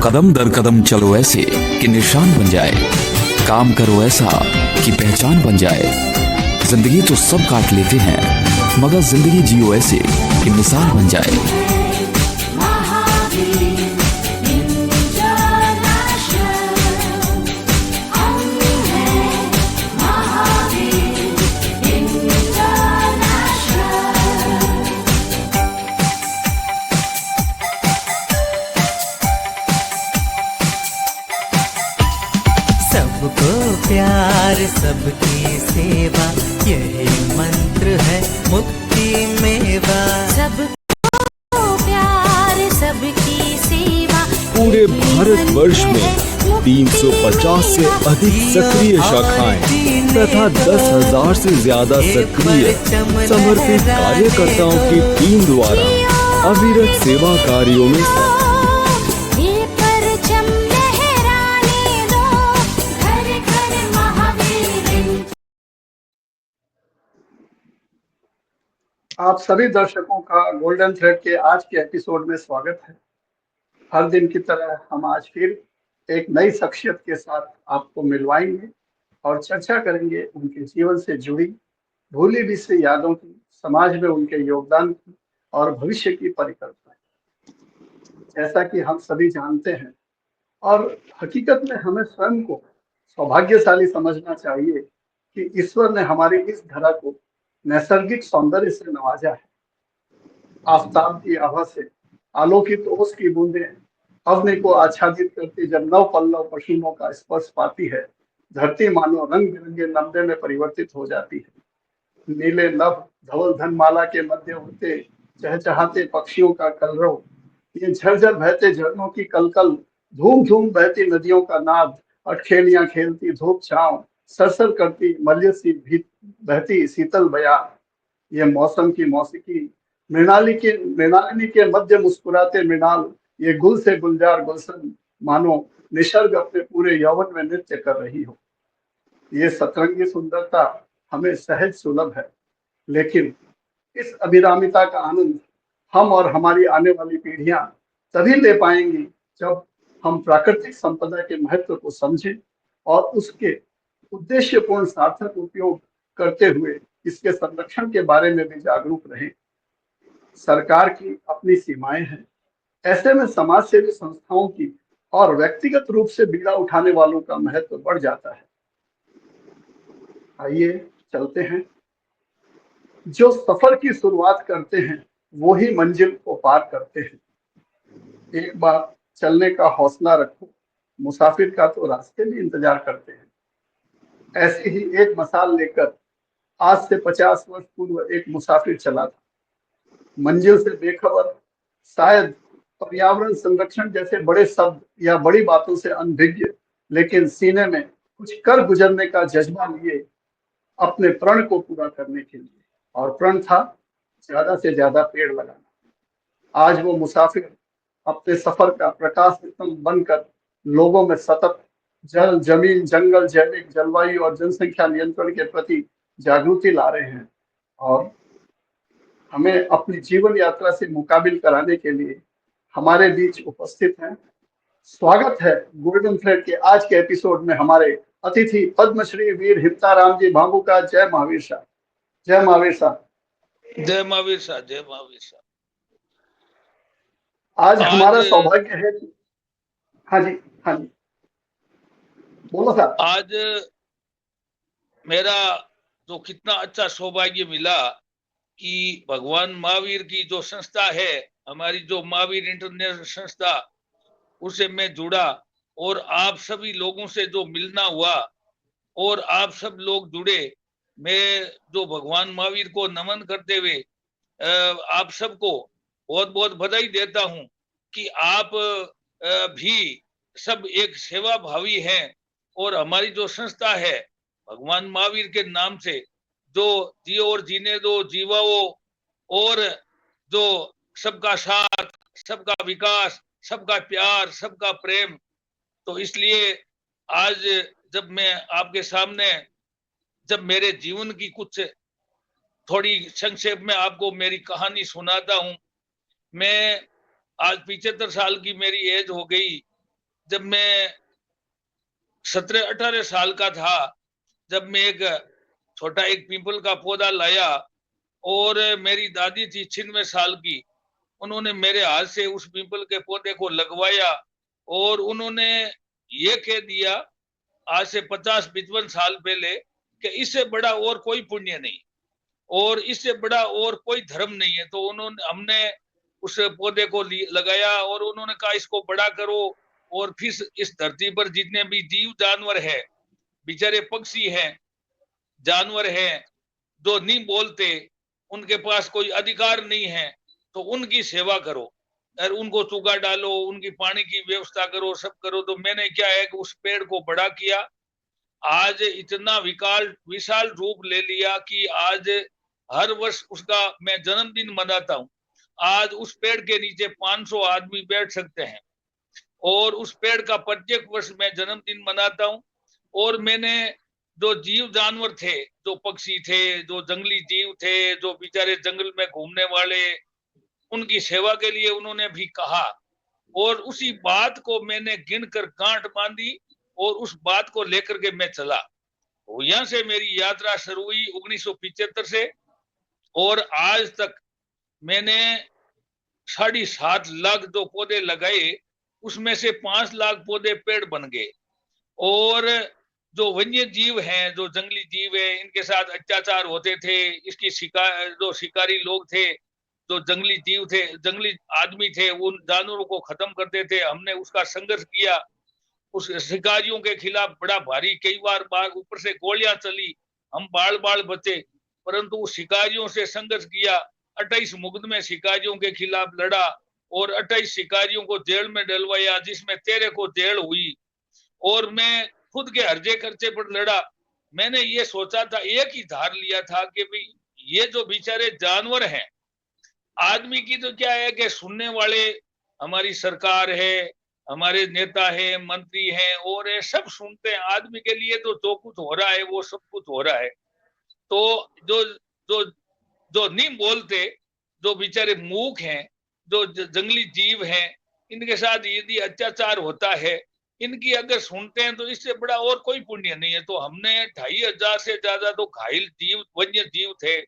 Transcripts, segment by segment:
कदम दर कदम चलो ऐसे कि निशान बन जाए, काम करो ऐसा कि पहचान बन जाए। जिंदगी तो सब काट लेते हैं, मगर जिंदगी जियो ऐसे कि मिसाल बन जाए। सबको प्यार सबकी सेवा, यही मंत्र है मुक्ति मेवा। सबको प्यार सबकी सेवा। पूरे भारतवर्ष में 350 से अधिक सक्रिय शाखाएं तथा 10,000 से ज्यादा सक्रिय समर्पित कार्यकर्ताओं की टीम द्वारा अविरत सेवा कार्यों में ये परचम लहराने दो, घर घर महावीर। आप सभी दर्शकों का गोल्डन थ्रेड के आज के एपिसोड में स्वागत है। हर दिन की तरह हम आज फिर एक नई शख्सियत के साथ आपको मिलवाएंगे और चर्चा करेंगे उनके जीवन से जुड़ी भूली बिसरी यादों की, समाज में उनके योगदान की और भविष्य की परिकल्पना। जैसा कि हम सभी जानते हैं और हकीकत में हमें स्वयं को सौभाग्यशाली समझना चाहिए कि ईश्वर ने हमारी इस धरा को नैसर्गिक सौंदर्य से नवाजा है। आफताब की आभा से आलोकित ओस की बूंदें अग्नि को आच्छादित करती जब नव पल्लव पश्चिमों का स्पर्श पाती है, धरती मानो रंग बिरंगे नंदे में परिवर्तित हो जाती है। नीले नभ धवल धनमाला के मध्य उड़ते चहचहाते पक्षियों का कलरव, ये झरझर बहते झरनों की कलकल, धूम धूम बहती नदियों का नाद, अटखेलियां खेलती धूप छांव, सरसर करती मलयसी बहती शीतल बयार, ये मौसम की मौसीकी, मृणालिनी के मध्य मुस्कुराते मृणाल, ये गुल से गुलजार गुलशन, मानो निसर्ग अपने पूरे यौवन में नृत्य कर रही हो। ये सतरंगी सुंदरता हमें सहज सुलभ है, लेकिन इस अभिरामिता का आनंद हम और हमारी आने वाली पीढ़ियां तभी ले पाएंगी जब हम प्राकृतिक संपदा के महत्व को समझें और उसके उद्देश्यपूर्ण सार्थक उपयोग करते हुए इसके संरक्षण के बारे में भी जागरूक रहें। सरकार की अपनी सीमाएं हैं, ऐसे में समाज सेवी संस्थाओं की और व्यक्तिगत रूप से बीड़ा उठाने वालों का महत्व बढ़ जाता है। आइए चलते हैं। जो सफर की शुरुआत करते हैं वो ही मंजिल को पार करते हैं। एक बार चलने का हौसला रखो, मुसाफिर का तो रास्ते भी इंतजार करते हैं। ऐसी ही एक मिसाल लेकर आज से 50 वर्ष पूर्व एक मुसाफिर चला था। मंजिल से बेखबर, शायद पर्यावरण संरक्षण जैसे बड़े शब्द या बड़ी बातों से अनभिज्ञ, लेकिन सीने में कुछ कर गुजरने का जज्बा लिए अपने प्रण को पूरा करने के लिए, और प्रण था ज्यादा से ज्यादा पेड़ लगाना। आज वो मुसाफिर अपने सफर का प्रकाश स्तंभ बनकर लोगों में सतत जल, जमीन, जंगल, जैविक, जलवायु और जनसंख्या नियंत्रण के प्रति जागृति ला रहे हैं और हमें अपनी जीवन यात्रा से मुकाबिल कराने के लिए हमारे बीच उपस्थित हैं। स्वागत है गोल्डन थ्रेड के आज के एपिसोड में हमारे अतिथि पद्मश्री वीर हिप्ताराम जी भांबू का। जय महावीर शाह। जय महावीर शाह। जय महावीर शाह। जय महावीर शाह। आज हमारा सौभाग्य है। हाँ जी, हाँ जी, बोलो सर। आज मेरा जो कितना अच्छा सौभाग्य मिला कि भगवान महावीर की जो संस्था है, हमारी जो महावीर इंटरनेशनल संस्था, उससे मैं जुड़ा और आप सभी लोगों से जो मिलना हुआ और आप सब लोग जुड़े। मैं जो भगवान महावीर को नमन करते हुए आप सबको बहुत बहुत बधाई देता हूं कि आप भी सब एक सेवा भावी हैं और हमारी जो संस्था है भगवान महावीर के नाम से, जो जियो और जीने दो जीवाओ और जो सबका साथ, सबका विकास, सबका प्यार, सबका प्रेम। तो इसलिए आज जब मैं आपके सामने जब मेरे जीवन की कुछ थोड़ी संक्षेप में आपको मेरी कहानी सुनाता हूं। मैं आज 75 साल की मेरी एज हो गई जब मैं 17-18 साल का था, जब मैं एक छोटा एक पीपल का पौधा लाया और मेरी दादी थी 96 साल की, उन्होंने मेरे हाथ से उस पीपल के पौधे को लगवाया और उन्होंने ये कह दिया आज से 50-55 साल पहले कि इससे बड़ा और कोई पुण्य नहीं और इससे बड़ा और कोई धर्म नहीं है। तो हमने उस पौधे को लगाया और उन्होंने कहा इसको बड़ा करो और फिर इस धरती पर जितने भी जीव जानवर है, बेचारे पक्षी हैं, जानवर हैं जो नहीं बोलते, उनके पास कोई अधिकार नहीं है, तो उनकी सेवा करो और उनको चुगा डालो, उनकी पानी की व्यवस्था करो, सब करो। तो मैंने क्या है कि उस पेड़ को बड़ा किया। आज इतना विशाल रूप ले लिया कि आज हर वर्ष उसका मैं जन्मदिन मनाता हूँ। आज उस पेड़ के नीचे 500 आदमी बैठ सकते हैं और उस पेड़ का प्रत्येक वर्ष मैं जन्मदिन मनाता हूँ। और मैंने जो जीव जानवर थे, जो पक्षी थे, जो जंगली जीव थे, जो बेचारे जंगल में घूमने वाले, उनकी सेवा के लिए उन्होंने भी कहा और उसी बात को मैंने गिनकर गांठ बांधी और उस बात को लेकर के मैं चला। तो यहाँ से मेरी यात्रा शुरू हुई 1975 से और आज तक मैंने 7.5 लाख जो पौधे लगाए, उसमें से 5 लाख पौधे पेड़ बन गए। और जो वन्य जीव हैं, जो जंगली जीव है, इनके साथ अत्याचार होते थे, इसकी जो शिकारी लोग थे, जो जंगली जीव थे, जंगली आदमी थे, उन जानवरों को खत्म करते थे। हमने उसका संघर्ष किया, उस शिकारियों के खिलाफ बड़ा भारी, कई बार ऊपर से गोलियां चली, हम बाल बचे, परंतु उस शिकारियों से संघर्ष किया। 28 मुकदमे शिकारियों के खिलाफ लड़ा और 28 शिकारियों को जेल में डलवाया, जिसमें 13 को जेल हुई। और मैं खुद के हर्जे खर्चे पर लड़ा। मैंने ये सोचा था, एक ही धार लिया था कि भाई ये जो बेचारे जानवर हैं, आदमी की तो क्या है कि सुनने वाले हमारी सरकार है, हमारे नेता है, मंत्री हैं और ये सब सुनते हैं। आदमी के लिए तो जो कुछ हो रहा है वो सब कुछ हो रहा है। तो जो जो जो नहीं बोलते, जो बेचारे मूक हैं, जो जंगली जीव हैं, इनके साथ यदि अत्याचार होता है, इनकी अगर सुनते हैं तो इससे बड़ा और कोई पुण्य नहीं है। तो हमने 2500 से ज्यादा तो घायल जीव, वन्य जीव थे,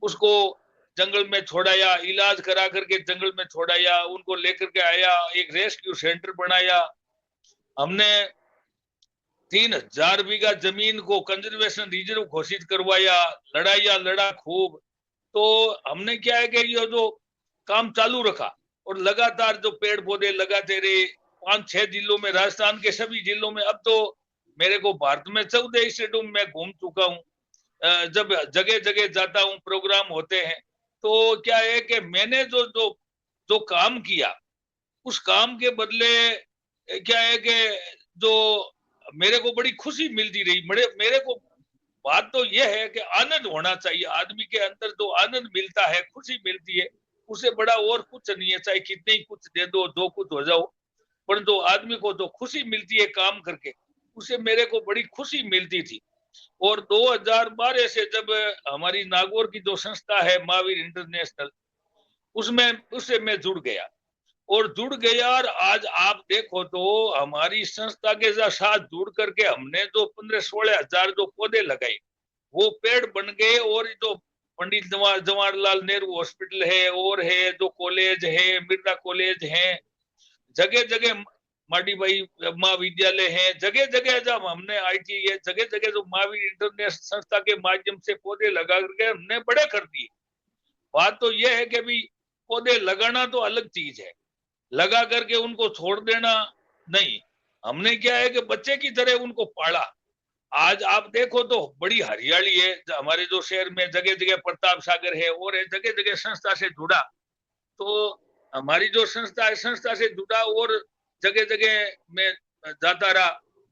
उसको जंगल में छोड़ाया, इलाज करा करके जंगल में छोड़ाया, उनको लेकर के आया, एक रेस्क्यू सेंटर बनाया। हमने 3000 बीघा जमीन को कंजर्वेशन रिजर्व घोषित करवाया, लड़ा खूब। तो हमने क्या है कि ये जो काम चालू रखा और लगातार जो पेड़ पौधे लगाते रहे 5-6 जिलों में, राजस्थान के सभी जिलों में। अब तो मेरे को भारत में 14 स्टेटों में घूम चुका हूँ। जब जगह जगह जाता हूँ, प्रोग्राम होते हैं, तो क्या है कि मैंने जो काम किया, उस काम के बदले क्या है कि जो मेरे को बड़ी खुशी मिलती रही। मेरे को बात तो यह है कि आनंद होना चाहिए। आदमी के अंदर जो आनंद मिलता है, खुशी मिलती है, उससे बड़ा और कुछ नहीं है। चाहे कितने ही कुछ दे दो, जो कुछ हो जाओ, परंतु आदमी को जो खुशी मिलती है काम करके, उसे मेरे को बड़ी खुशी मिलती थी। और 2012 से जब हमारी नागौर की जो संस्था है महावीर इंटरनेशनल, उससे मैं जुड़ गया और आज आप देखो तो हमारी संस्था के साथ जुड़ करके हमने जो 15-16 हजार जो पौधे लगाए, वो पेड़ बन गए। और जो पंडित जवाहरलाल नेहरू हॉस्पिटल है और है, जो कॉलेज है, मिर्जा कॉलेज है, जगह जगह माटी भाई महाविद्यालय है, जगह जगह जब हमने IIT है, जगह जगह जो महावीर इंटरनेशनल संस्था के माध्यम से पौधे लगा करके हमने बड़े कर दिए। बात तो यह है कि भाई पौधे लगाना तो अलग चीज है, लगा करके उनको छोड़ देना नहीं। हमने क्या है कि बच्चे की तरह उनको पाला। आज आप देखो तो बड़ी हरियाली है हमारे जो शहर में, जगह जगह प्रताप सागर है और जगह जगह संस्था से जुड़ा। तो हमारी जो संस्था है, संस्था से जुड़ा और जगह जगह में जाता रहा।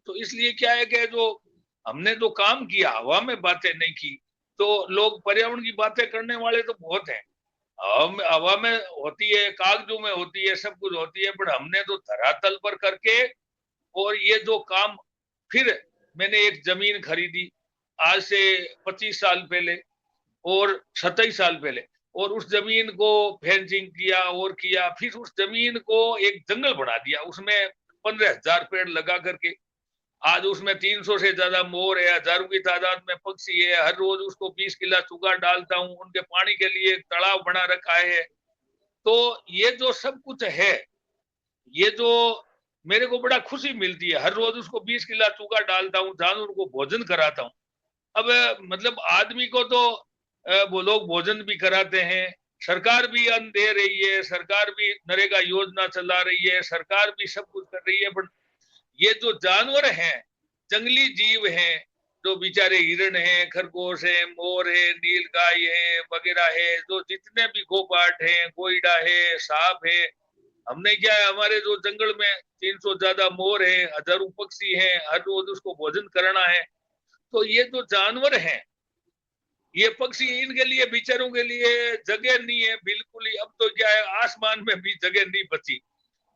तो इसलिए क्या है कि जो हमने जो काम किया, हवा में बातें नहीं की। तो लोग पर्यावरण की बातें करने वाले तो बहुत हैं, हवा में होती है, कागजों में होती है, सब कुछ होती है, पर हमने तो धरातल पर करके। और ये जो काम, फिर मैंने एक जमीन खरीदी आज से 25 साल पहले और 27 साल पहले, और उस जमीन को फेंसिंग किया और किया। फिर उस जमीन को एक जंगल बना दिया, उसमें 15,000 पेड़ लगा करके। आज उसमें 300 से ज्यादा मोर है, हजारों की तादाद में पक्षी है। हर रोज उसको 20 किलो चूगा डालता हूँ, उनके पानी के लिए एक तालाब बना रखा है। तो ये जो सब कुछ है, ये जो मेरे को बड़ा खुशी मिलती है। हर रोज उसको 20 किलो चूगा डालता हूँ, जानवर को भोजन कराता हूँ। अब मतलब आदमी को तो वो लोग भोजन भी कराते हैं, सरकार भी अन्न दे रही है, सरकार भी नरेगा योजना चला रही है, सरकार भी सब कुछ कर रही है। पर ये जो जानवर हैं, जंगली जीव हैं, जो बेचारे हिरण हैं, खरगोश हैं, मोर है, नीलगाय है वगैरह है, जो जितने भी गोपाट हैं, कोयड़ा है, सांप है, हमने क्या है, हमारे जो जंगल में 300 ज्यादा मोर है, हजारों पक्षी हैं, हर रोज उसको भोजन करना है। तो ये जो जानवर हैं, ये पक्षी, इनके लिए बेचारों के लिए जगह नहीं है बिल्कुल ही। अब तो क्या है, आसमान में भी जगह नहीं बची,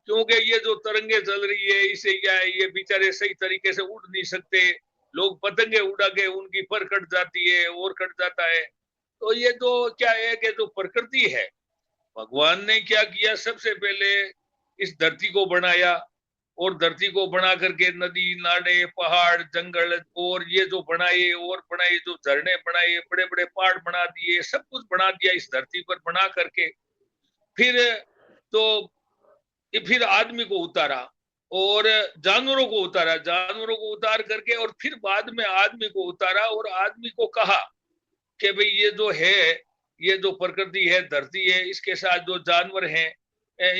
क्योंकि ये जो तरंगे चल रही है, इसे क्या है, ये बेचारे सही तरीके से उड़ नहीं सकते। लोग पतंगे उड़ा के उनकी पर कट जाती है और कट जाता है। तो ये जो क्या है कि जो प्रकृति है, भगवान ने क्या किया, सबसे पहले इस धरती को बनाया, और धरती को बना करके नदी नाले पहाड़ जंगल और ये जो बनाए और बनाए, जो झरने बनाए, बड़े बड़े पहाड़ बना दिए, सब कुछ बना दिया इस धरती पर बना करके। फिर तो फिर आदमी को उतारा और जानवरों को उतारा, जानवरों को उतार करके और फिर बाद में आदमी को उतारा, और आदमी को कहा कि भाई ये जो है, ये जो प्रकृति है, धरती है, इसके साथ जो जानवर हैं,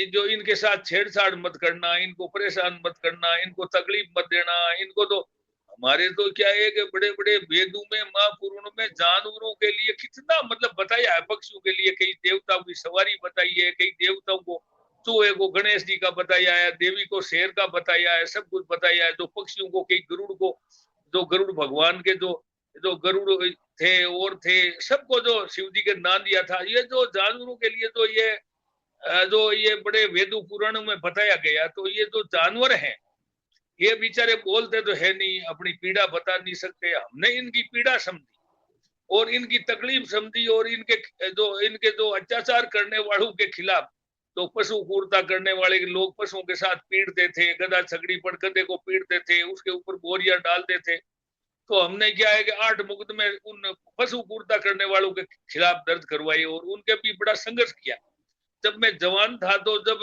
जो इनके साथ छेड़छाड़ मत करना, इनको परेशान मत करना, इनको तकलीफ मत देना। इनको तो हमारे तो क्या है कि बड़े बड़े वेदों में, महापुराणों में जानवरों के लिए कितना मतलब बताया है। पक्षियों के लिए कई देवताओं की सवारी बताई है, कई देवताओं को, चूहे को गणेश जी का बताया है, देवी को शेर का बताया है, सब कुछ बताया है। जो पक्षियों को, कई गरुड़ को, जो गरुड़ भगवान के जो जो गरुड़ थे और थे, सबको जो शिव जी के नाम दिया था। ये जो जानवरों के लिए तो ये जो ये बड़े वेदों पुराणों में बताया गया। तो ये जो जानवर हैं, ये बेचारे बोलते तो है नहीं, अपनी पीड़ा बता नहीं सकते। हमने इनकी पीड़ा समझी और इनकी तकलीफ समझी, और इनके जो अत्याचार करने वालों के खिलाफ, तो पशु क्रूरता करने वाले लोग पशुओं के साथ पीटते थे, गधा छकड़ी पर गधे को पीटते थे, उसके ऊपर बोरियां डालते थे। तो हमने क्या है कि 8 मुकदमे उन पशु क्रूरता करने वालों के खिलाफ दर्ज करवाए और उनके भी बड़ा संघर्ष किया। जब मैं जवान था, तो जब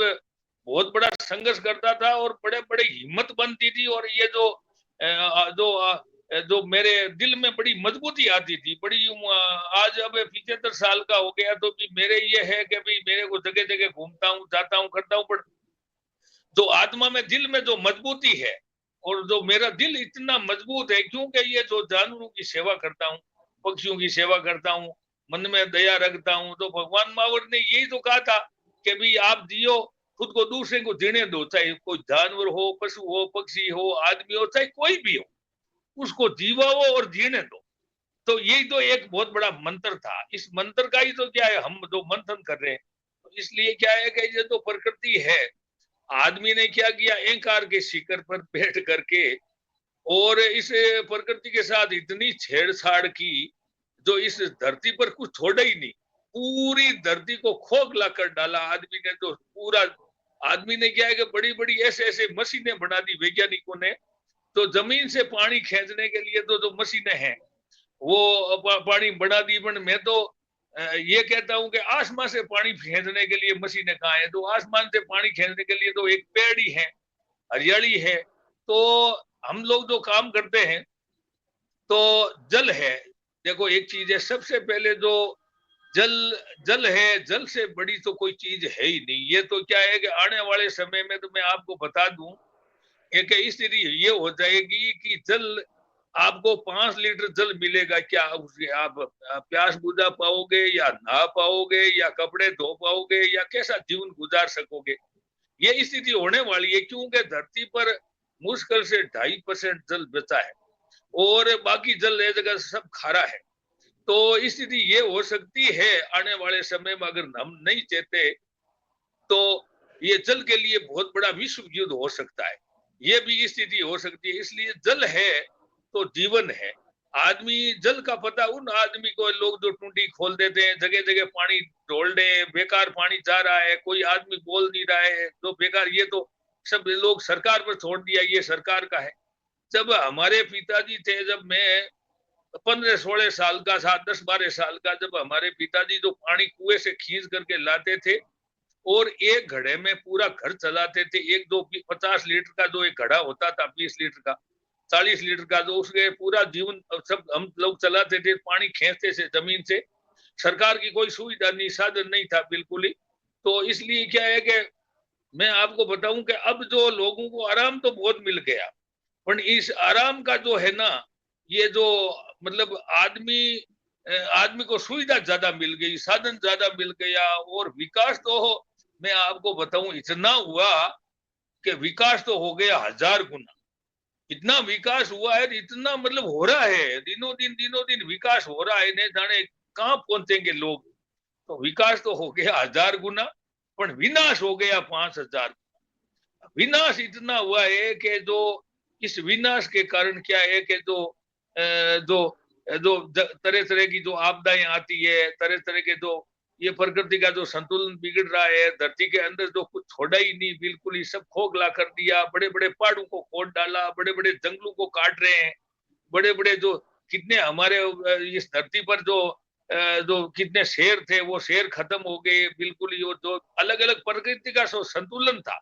बहुत बड़ा संघर्ष करता था और बड़े बड़े हिम्मत बनती थी, और ये जो मेरे दिल में बड़ी मजबूती आती थी, बड़ी आज अब 75 साल का हो गया, तो भी मेरे ये है कि भाई मेरे को जगह जगह घूमता हूँ, जाता हूँ, करता हूँ, पर जो आत्मा में, दिल में जो मजबूती है, और जो मेरा दिल इतना मजबूत है, क्योंकि ये जो जानवरों की सेवा करता हूँ, पक्षियों की सेवा करता हूँ, मन में दया रखता हूँ। तो भगवान महावीर ने यही तो कहा था कि भाई आप जियो, खुद को दूसरे को जीने दो, चाहे कोई जानवर हो, पशु हो, पक्षी हो, आदमी हो, चाहे कोई भी हो, उसको जीवाओ और जीने दो। तो यही तो एक बहुत बड़ा मंत्र था। इस मंत्र का ही तो क्या है, हम जो मंथन कर रहे हैं। तो इसलिए क्या है कि ये तो प्रकृति है, आदमी ने क्या किया, अहंकार के शिखर पर बैठ करके और इस प्रकृति के साथ इतनी छेड़छाड़ की, जो इस धरती पर कुछ छोड़ा ही नहीं, पूरी धरती को खोखला कर डाला आदमी ने। तो पूरा आदमी ने क्या है कि बड़ी बड़ी ऐसे ऐसे मशीनें बना दी वैज्ञानिकों ने। तो जमीन से पानी खींचने के लिए तो जो मशीनें हैं, वो पानी बना दी। पर मैं तो ये कहता हूं कि आसमान से पानी खींचने के लिए मशीनें कहाँ है। तो आसमान से पानी खींचने के लिए तो एक पेड़ ही है, हरियाली है। तो हम लोग जो काम करते हैं, तो जल है, देखो एक चीज है, सबसे पहले जो जल है, जल से बड़ी तो कोई चीज है ही नहीं। ये तो क्या है कि आने वाले समय में तो मैं आपको बता दूं, एक स्थिति ये हो जाएगी कि जल, आपको 5 लीटर जल मिलेगा, क्या उससे आप प्यास बुझा पाओगे, या नहा पाओगे, या कपड़े धो पाओगे, या कैसा जीवन गुजार सकोगे? ये स्थिति होने वाली है, क्योंकि धरती पर मुश्किल से 2.5% जल बचा है और बाकी जल ये जगह सब खारा है। तो स्थिति ये हो सकती है आने वाले समय में, अगर हम नहीं चेते तो ये जल के लिए बहुत बड़ा विश्व युद्ध हो सकता है। ये भी स्थिति हो सकती है। इसलिए जल है तो जीवन है। आदमी, जल का पता उन आदमी को, लोग जो टूटी खोल देते हैं, जगह जगह पानी ढोल दे, बेकार पानी जा रहा है, कोई आदमी बोल नहीं रहा है, तो बेकार। ये तो सब लोग सरकार पर छोड़ दिया, ये सरकार का है। जब हमारे पिताजी थे, जब मैं 15-16 साल का था, 10-12 साल का, जब हमारे पिताजी जो पानी कुएं से खींच करके लाते थे और एक घड़े में पूरा घर चलाते थे, 50 लीटर का जो एक घड़ा होता था, 20 लीटर का, 40 लीटर का, जो उसके पूरा जीवन सब हम लोग चलाते थे, पानी खींचते थे जमीन से। सरकार की कोई सुविधा नहीं, साधन नहीं था बिल्कुल ही। तो इसलिए क्या है कि मैं आपको बताऊं कि अब जो लोगों को आराम तो बहुत मिल गया, पर इस आराम का जो है ना, ये जो मतलब आदमी को सुविधा ज्यादा मिल गई, साधन ज्यादा मिल गया, और विकास तो मैं आपको बताऊं इतना हुआ कि विकास तो हो गया 1000 गुना। इतना विकास हुआ है, इतना मतलब हो रहा है, दिनों दिन विकास हो रहा है, नहीं जाने कहाँ पहुंचेंगे लोग। तो विकास तो हो गया 1000 गुना, पर विनाश हो गया 5000। विनाश इतना हुआ है कि जो इस विनाश के कारण क्या है कि जो तरह तरह की जो आपदाएं आती है, तरह तरह के जो ये प्रकृति का जो संतुलन बिगड़ रहा है, धरती के अंदर जो कुछ छोड़ा ही नहीं, बिल्कुल ही सब खोखला कर दिया, बड़े बड़े पहाड़ों को खोद डाला, बड़े बड़े जंगलों को काट रहे हैं, बड़े बड़े जो कितने हमारे इस धरती पर जो कितने शेर थे, वो शेर खत्म हो गए बिल्कुल ही। जो अलग अलग प्रकृति का संतुलन था,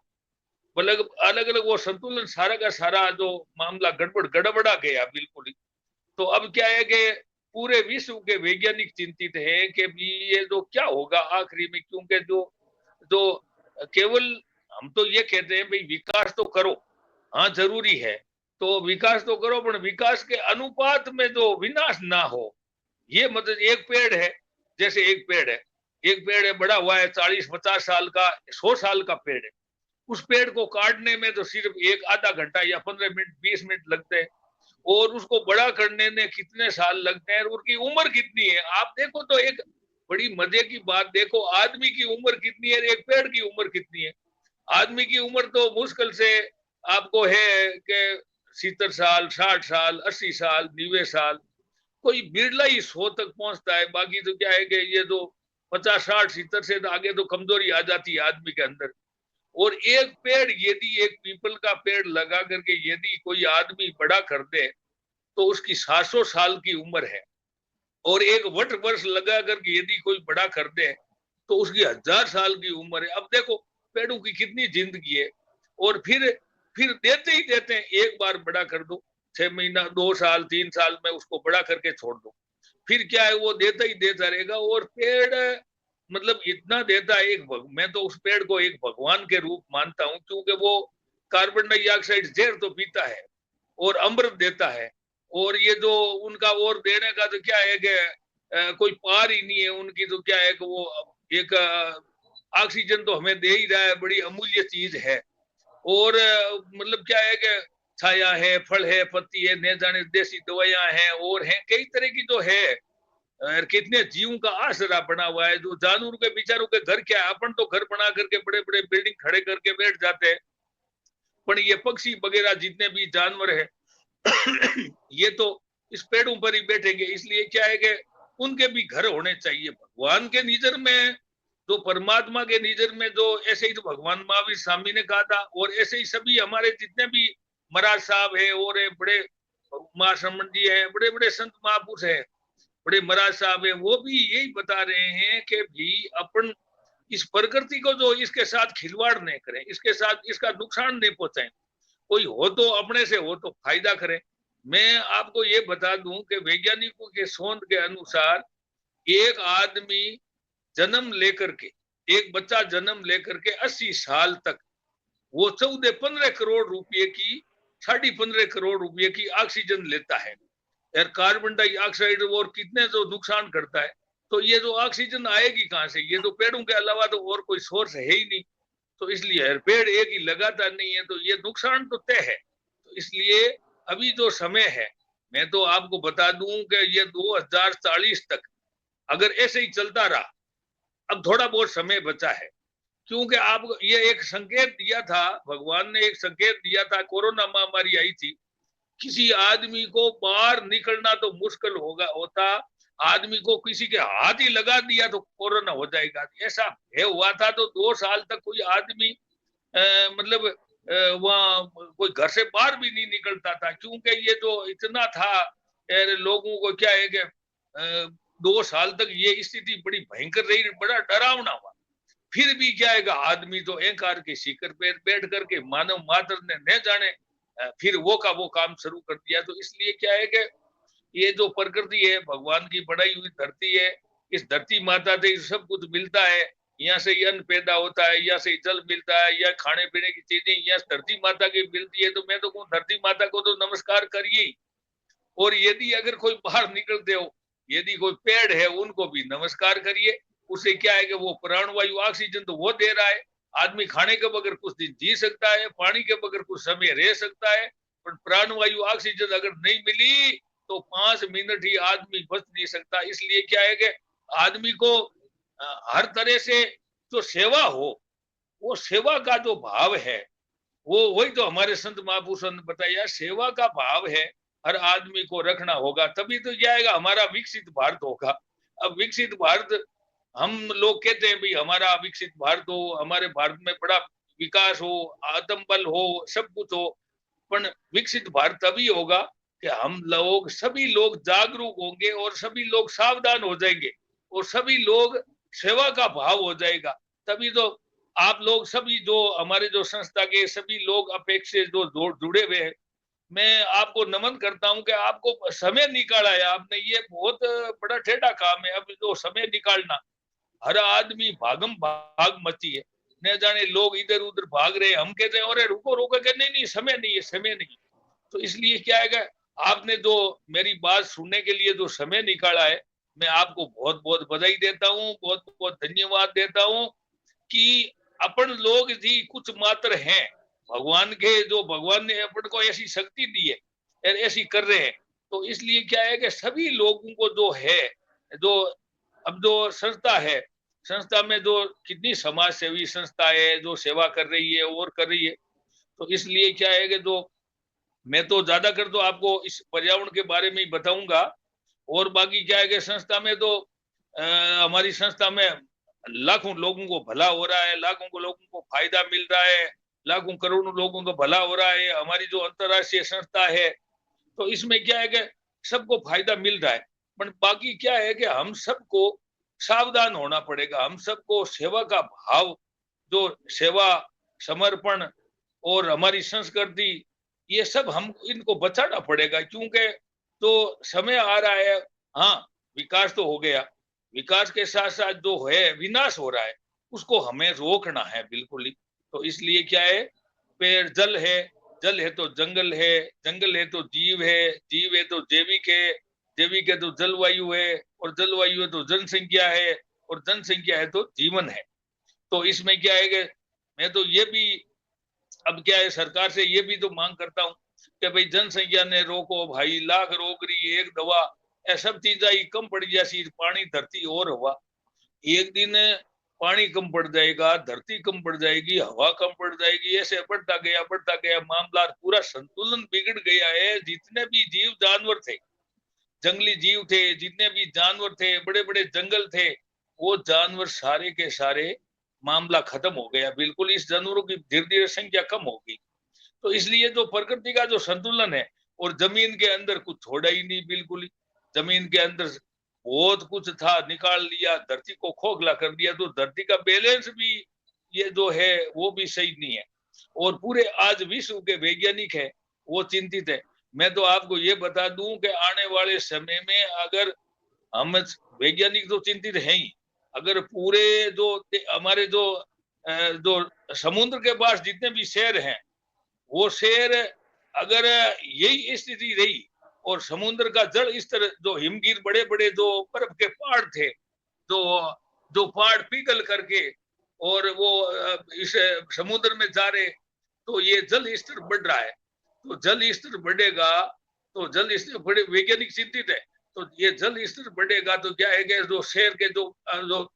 अलग अलग वो संतुलन सारा का सारा जो मामला गड़बड़ा गया बिल्कुल ही। तो अब क्या है कि पूरे विश्व के वैज्ञानिक चिंतित हैं कि ये जो क्या होगा आखिरी में, क्योंकि जो केवल हम तो ये कहते हैं भाई विकास तो करो, हाँ जरूरी है, तो विकास तो करो, पर विकास के अनुपात में जो विनाश ना हो। ये मतलब एक पेड़ है, जैसे एक पेड़ है बड़ा हुआ है 40-50 साल का, 100 साल का पेड़ है, उस पेड़ को काटने में तो सिर्फ एक आधा घंटा या 15 मिनट 20 मिनट लगते हैं, और उसको बड़ा करने में कितने साल लगते हैं, और उसकी उम्र कितनी है। आप देखो तो एक बड़ी मजे की बात देखो, आदमी की उम्र कितनी है, एक पेड़ की उम्र कितनी है। आदमी की उम्र तो मुश्किल से आपको है कि 70 साल, 60 साल, 80 साल, 90 साल, कोई बिरला ही 100 तक पहुंचता है। बाकी तो क्या है कि ये जो 50, 60, 70 से आगे तो कमजोरी आ जाती है आदमी के अंदर। और एक पेड़ यदि एक पीपल का पेड़ लगा करके यदि कोई आदमी बड़ा कर दे तो उसकी 700 साल की उम्र है, और एक वट वर्ष लगा करके यदि कोई बड़ा कर दे तो उसकी 1000 साल की उम्र है। अब देखो पेड़ों की कितनी जिंदगी है, और फिर देते ही देते हैं, एक बार बड़ा कर दो, 6 महीना 2 साल 3 साल में उसको बड़ा करके छोड़ दो, फिर क्या है वो देता ही देता रहेगा। और पेड़ मतलब इतना देता है, मैं तो उस पेड़ को एक भगवान के रूप मानता हूं, क्योंकि वो कार्बन डाइऑक्साइड जहर तो पीता है और अमृत देता है, और ये जो उनका और देने का तो क्या है कि कोई पार ही नहीं है उनकी। तो क्या है कि वो एक ऑक्सीजन तो हमें दे ही रहा है, बड़ी अमूल्य चीज है। और मतलब क्या है कि छाया है, फल है, पत्ती है, न जाने देसी दवाइयां हैं, और हैं कई तरह की जो है, कितने जीवों का आसरा बना हुआ है। जो जानवरों के बेचारों के घर क्या है, अपन तो घर बना करके बड़े बड़े बिल्डिंग खड़े करके बैठ जाते हैं, पर ये पक्षी वगैरह जितने भी जानवर है ये तो इस पेड़ों पर ही बैठेंगे। इसलिए क्या है कि उनके भी घर होने चाहिए। भगवान के निजर में, जो परमात्मा के निजर में, जो ऐसे ही तो भगवान महावीर स्वामी ने कहा था, और ऐसे ही सभी हमारे जितने भी महाराज साहब है, और बड़े महाश्रमण जी है, बड़े बड़े संत महापुरुष है, बड़े महाराज साहब है, वो भी यही बता रहे हैं कि भी अपन इस प्रकृति को जो इसके साथ खिलवाड़ नहीं करें, इसके साथ इसका नुकसान नहीं पहुंचाएं। कोई हो तो अपने से हो तो फायदा करे। मैं आपको ये बता दूं कि वैज्ञानिकों के शोध के अनुसार एक आदमी जन्म लेकर के, एक बच्चा जन्म लेकर के 80 साल तक वो 14-15 करोड़ रुपए की, 15.5 करोड़ रुपए की ऑक्सीजन लेता है। यार कार्बन डाइऑक्साइड और कितने जो नुकसान करता है, तो ये जो ऑक्सीजन आएगी कहाँ से? ये तो पेड़ों के अलावा तो और कोई सोर्स है ही नहीं। तो इसलिए पेड़ एक ही लगाता नहीं है, तो ये नुकसान तो तय है। तो इसलिए अभी जो समय है, मैं तो आपको बता दूं कि ये 2040 तक अगर ऐसे ही चलता रहा, अब थोड़ा बहुत समय बचा है, क्योंकि आप ये एक संकेत दिया था, भगवान ने एक संकेत दिया था, कोरोना महामारी आई थी, किसी आदमी को बाहर निकलना तो मुश्किल होता, आदमी को किसी के हाथ ही लगा दिया तो कोरोना हो जाएगा। ऐसा है हुआ था। तो 2 साल तक कोई आदमी मतलब वहाँ कोई घर से बाहर भी नहीं निकलता था, क्योंकि ये जो इतना था लोगों को क्या है कि 2 साल तक ये स्थिति बड़ी भयंकर रही, बड़ा डरावना हुआ। फिर भी क्या है कि आदमी तो अहंकार के शिखर पे बैठ करके मानव मात्र ने न जाने फिर वो काम शुरू कर दिया। तो इसलिए क्या है कि ये जो प्रकृति है, भगवान की बनाई हुई धरती है, इस धरती माता से सब कुछ मिलता है। यहाँ से अन्न पैदा होता है, यहाँ से जल मिलता है, या खाने पीने की चीजें यहाँ धरती माता की मिलती है। तो मैं तो कहूँ धरती माता को तो नमस्कार करिए। और यदि अगर कोई बाहर निकलते हो, यदि कोई पेड़ है उनको भी नमस्कार करिए। उससे क्या है कि वो प्राणवायु ऑक्सीजन तो वो दे रहा है। आदमी खाने के बगैर कुछ दिन जी सकता है, पानी के बगैर कुछ समय रह सकता है, पर प्राणवायु ऑक्सीजन अगर नहीं मिली तो 5 मिनट ही आदमी बच नहीं सकता। इसलिए क्या है कि आदमी को हर तरह से जो सेवा हो, वो सेवा का जो भाव है, वो वही तो हमारे संत महापुरुषों ने बताया, सेवा का भाव है हर आदमी को रखना होगा, तभी तो जाएगा हमारा विकसित भारत होगा। अब विकसित भारत हम लोग कहते हैं भाई हमारा विकसित भारत हो, हमारे भारत में बड़ा विकास हो, आत्मबल हो, सब कुछ हो, पर विकसित भारत तभी होगा कि हम लोग सभी लोग जागरूक होंगे और सभी लोग सावधान हो जाएंगे और सभी लोग सेवा का भाव हो जाएगा। तभी तो आप लोग सभी जो हमारे जो संस्था के सभी लोग अपेक्षा जो जुड़े हुए हैं, मैं आपको नमन करता हूं कि आपको समय निकाला है आपने। ये बहुत बड़ा टेढ़ा काम है। अब जो समय निकालना, हर आदमी भागम भाग मची है, न जाने लोग इधर उधर भाग रहे हैं। हम कहते हैं अरे रुको रुको, के नहीं समय नहीं है, समय नहीं। तो इसलिए क्या है, आपने जो मेरी बात सुनने के लिए जो समय निकाला है, मैं आपको बहुत बहुत बधाई देता हूँ, बहुत बहुत धन्यवाद देता हूँ कि अपन लोग ही कुछ मात्र हैं भगवान के, जो भगवान ने अपन को ऐसी शक्ति दी है, ऐसी कर रहे हैं। तो इसलिए क्या है कि सभी लोगों को जो है, जो अब जो संस्था है, संस्था में जो कितनी समाज सेवी संस्था है जो सेवा कर रही है और कर रही है। तो इसलिए क्या है कि जो मैं तो ज्यादा कर तो आपको इस पर्यावरण के बारे में ही बताऊंगा। और बाकी क्या है कि संस्था में तो हमारी संस्था में लाखों लोगों को भला हो रहा है, लाखों लोगों को फायदा मिल रहा है, लाखों करोड़ों लोगों को भला हो रहा है। हमारी जो अंतर्राष्ट्रीय संस्था है, तो इसमें क्या है कि सबको फायदा मिल रहा है। पर बाकी क्या है कि हम सबको सावधान होना पड़ेगा। हम सबको सेवा का भाव, जो सेवा, समर्पण और हमारी संस्कृति, ये सब हम इनको बचाना पड़ेगा, क्योंकि तो समय आ रहा है। हाँ, विकास तो हो गया, विकास के साथ साथ जो है विनाश हो रहा है, उसको हमें रोकना है बिल्कुल ही। तो इसलिए क्या है, पेड़, जल है, जल है तो जंगल है, जंगल है तो जीव है, जीव है तो जैविक है, जैविक है तो जलवायु है, और जलवायु है तो जनसंख्या है, और जनसंख्या है तो जीवन है। तो इसमें क्या है कि मैं तो ये भी अब क्या है, सरकार से ये भी तो मांग करता हूँ कि भाई जनसंख्या ने रोको भाई, लाख रोक रही एक दवा, ये सब चीजा ही कम पड़ जासी, पानी धरती और हवा। एक दिन पानी कम पड़ जाएगा, धरती कम पड़ जाएगी, हवा कम पड़ जाएगी, ऐसे बढ़ता गया मामला, पूरा संतुलन बिगड़ गया है। जितने भी जीव जानवर थे, जंगली जीव थे, जितने भी जानवर थे, बड़े बड़े जंगल थे, वो जानवर सारे के सारे मामला खत्म हो गया बिल्कुल। इस जानवरों की धीरे धीरे संख्या कम होगी। तो इसलिए जो प्रकृति का जो संतुलन है, और जमीन के अंदर कुछ छोड़ा ही नहीं बिल्कुल ही। जमीन के अंदर बहुत कुछ था, निकाल लिया, धरती को खोखला कर दिया। तो धरती का बैलेंस भी ये जो है वो भी सही नहीं है। और पूरे आज विश्व के वैज्ञानिक है वो चिंतित है। मैं तो आपको ये बता दूं कि आने वाले समय में अगर हम, वैज्ञानिक तो चिंतित है ही, अगर पूरे जो हमारे जो समुद्र के पास जितने भी शहर हैं, वो शहर अगर यही स्थिति रही और समुद्र का जल स्तर, जो हिमगिर, बड़े बड़े जो बर्फ के पहाड़ थे, जो पहाड़ पिघल करके और वो इस समुद्र में जा रहे, तो ये जल स्तर बढ़ रहा है। तो जल स्तर बढ़ेगा, तो जल स्तर बड़े वैज्ञानिक चिंतित है। तो ये जल स्तर बढ़ेगा तो क्या है कि जो शहर के जो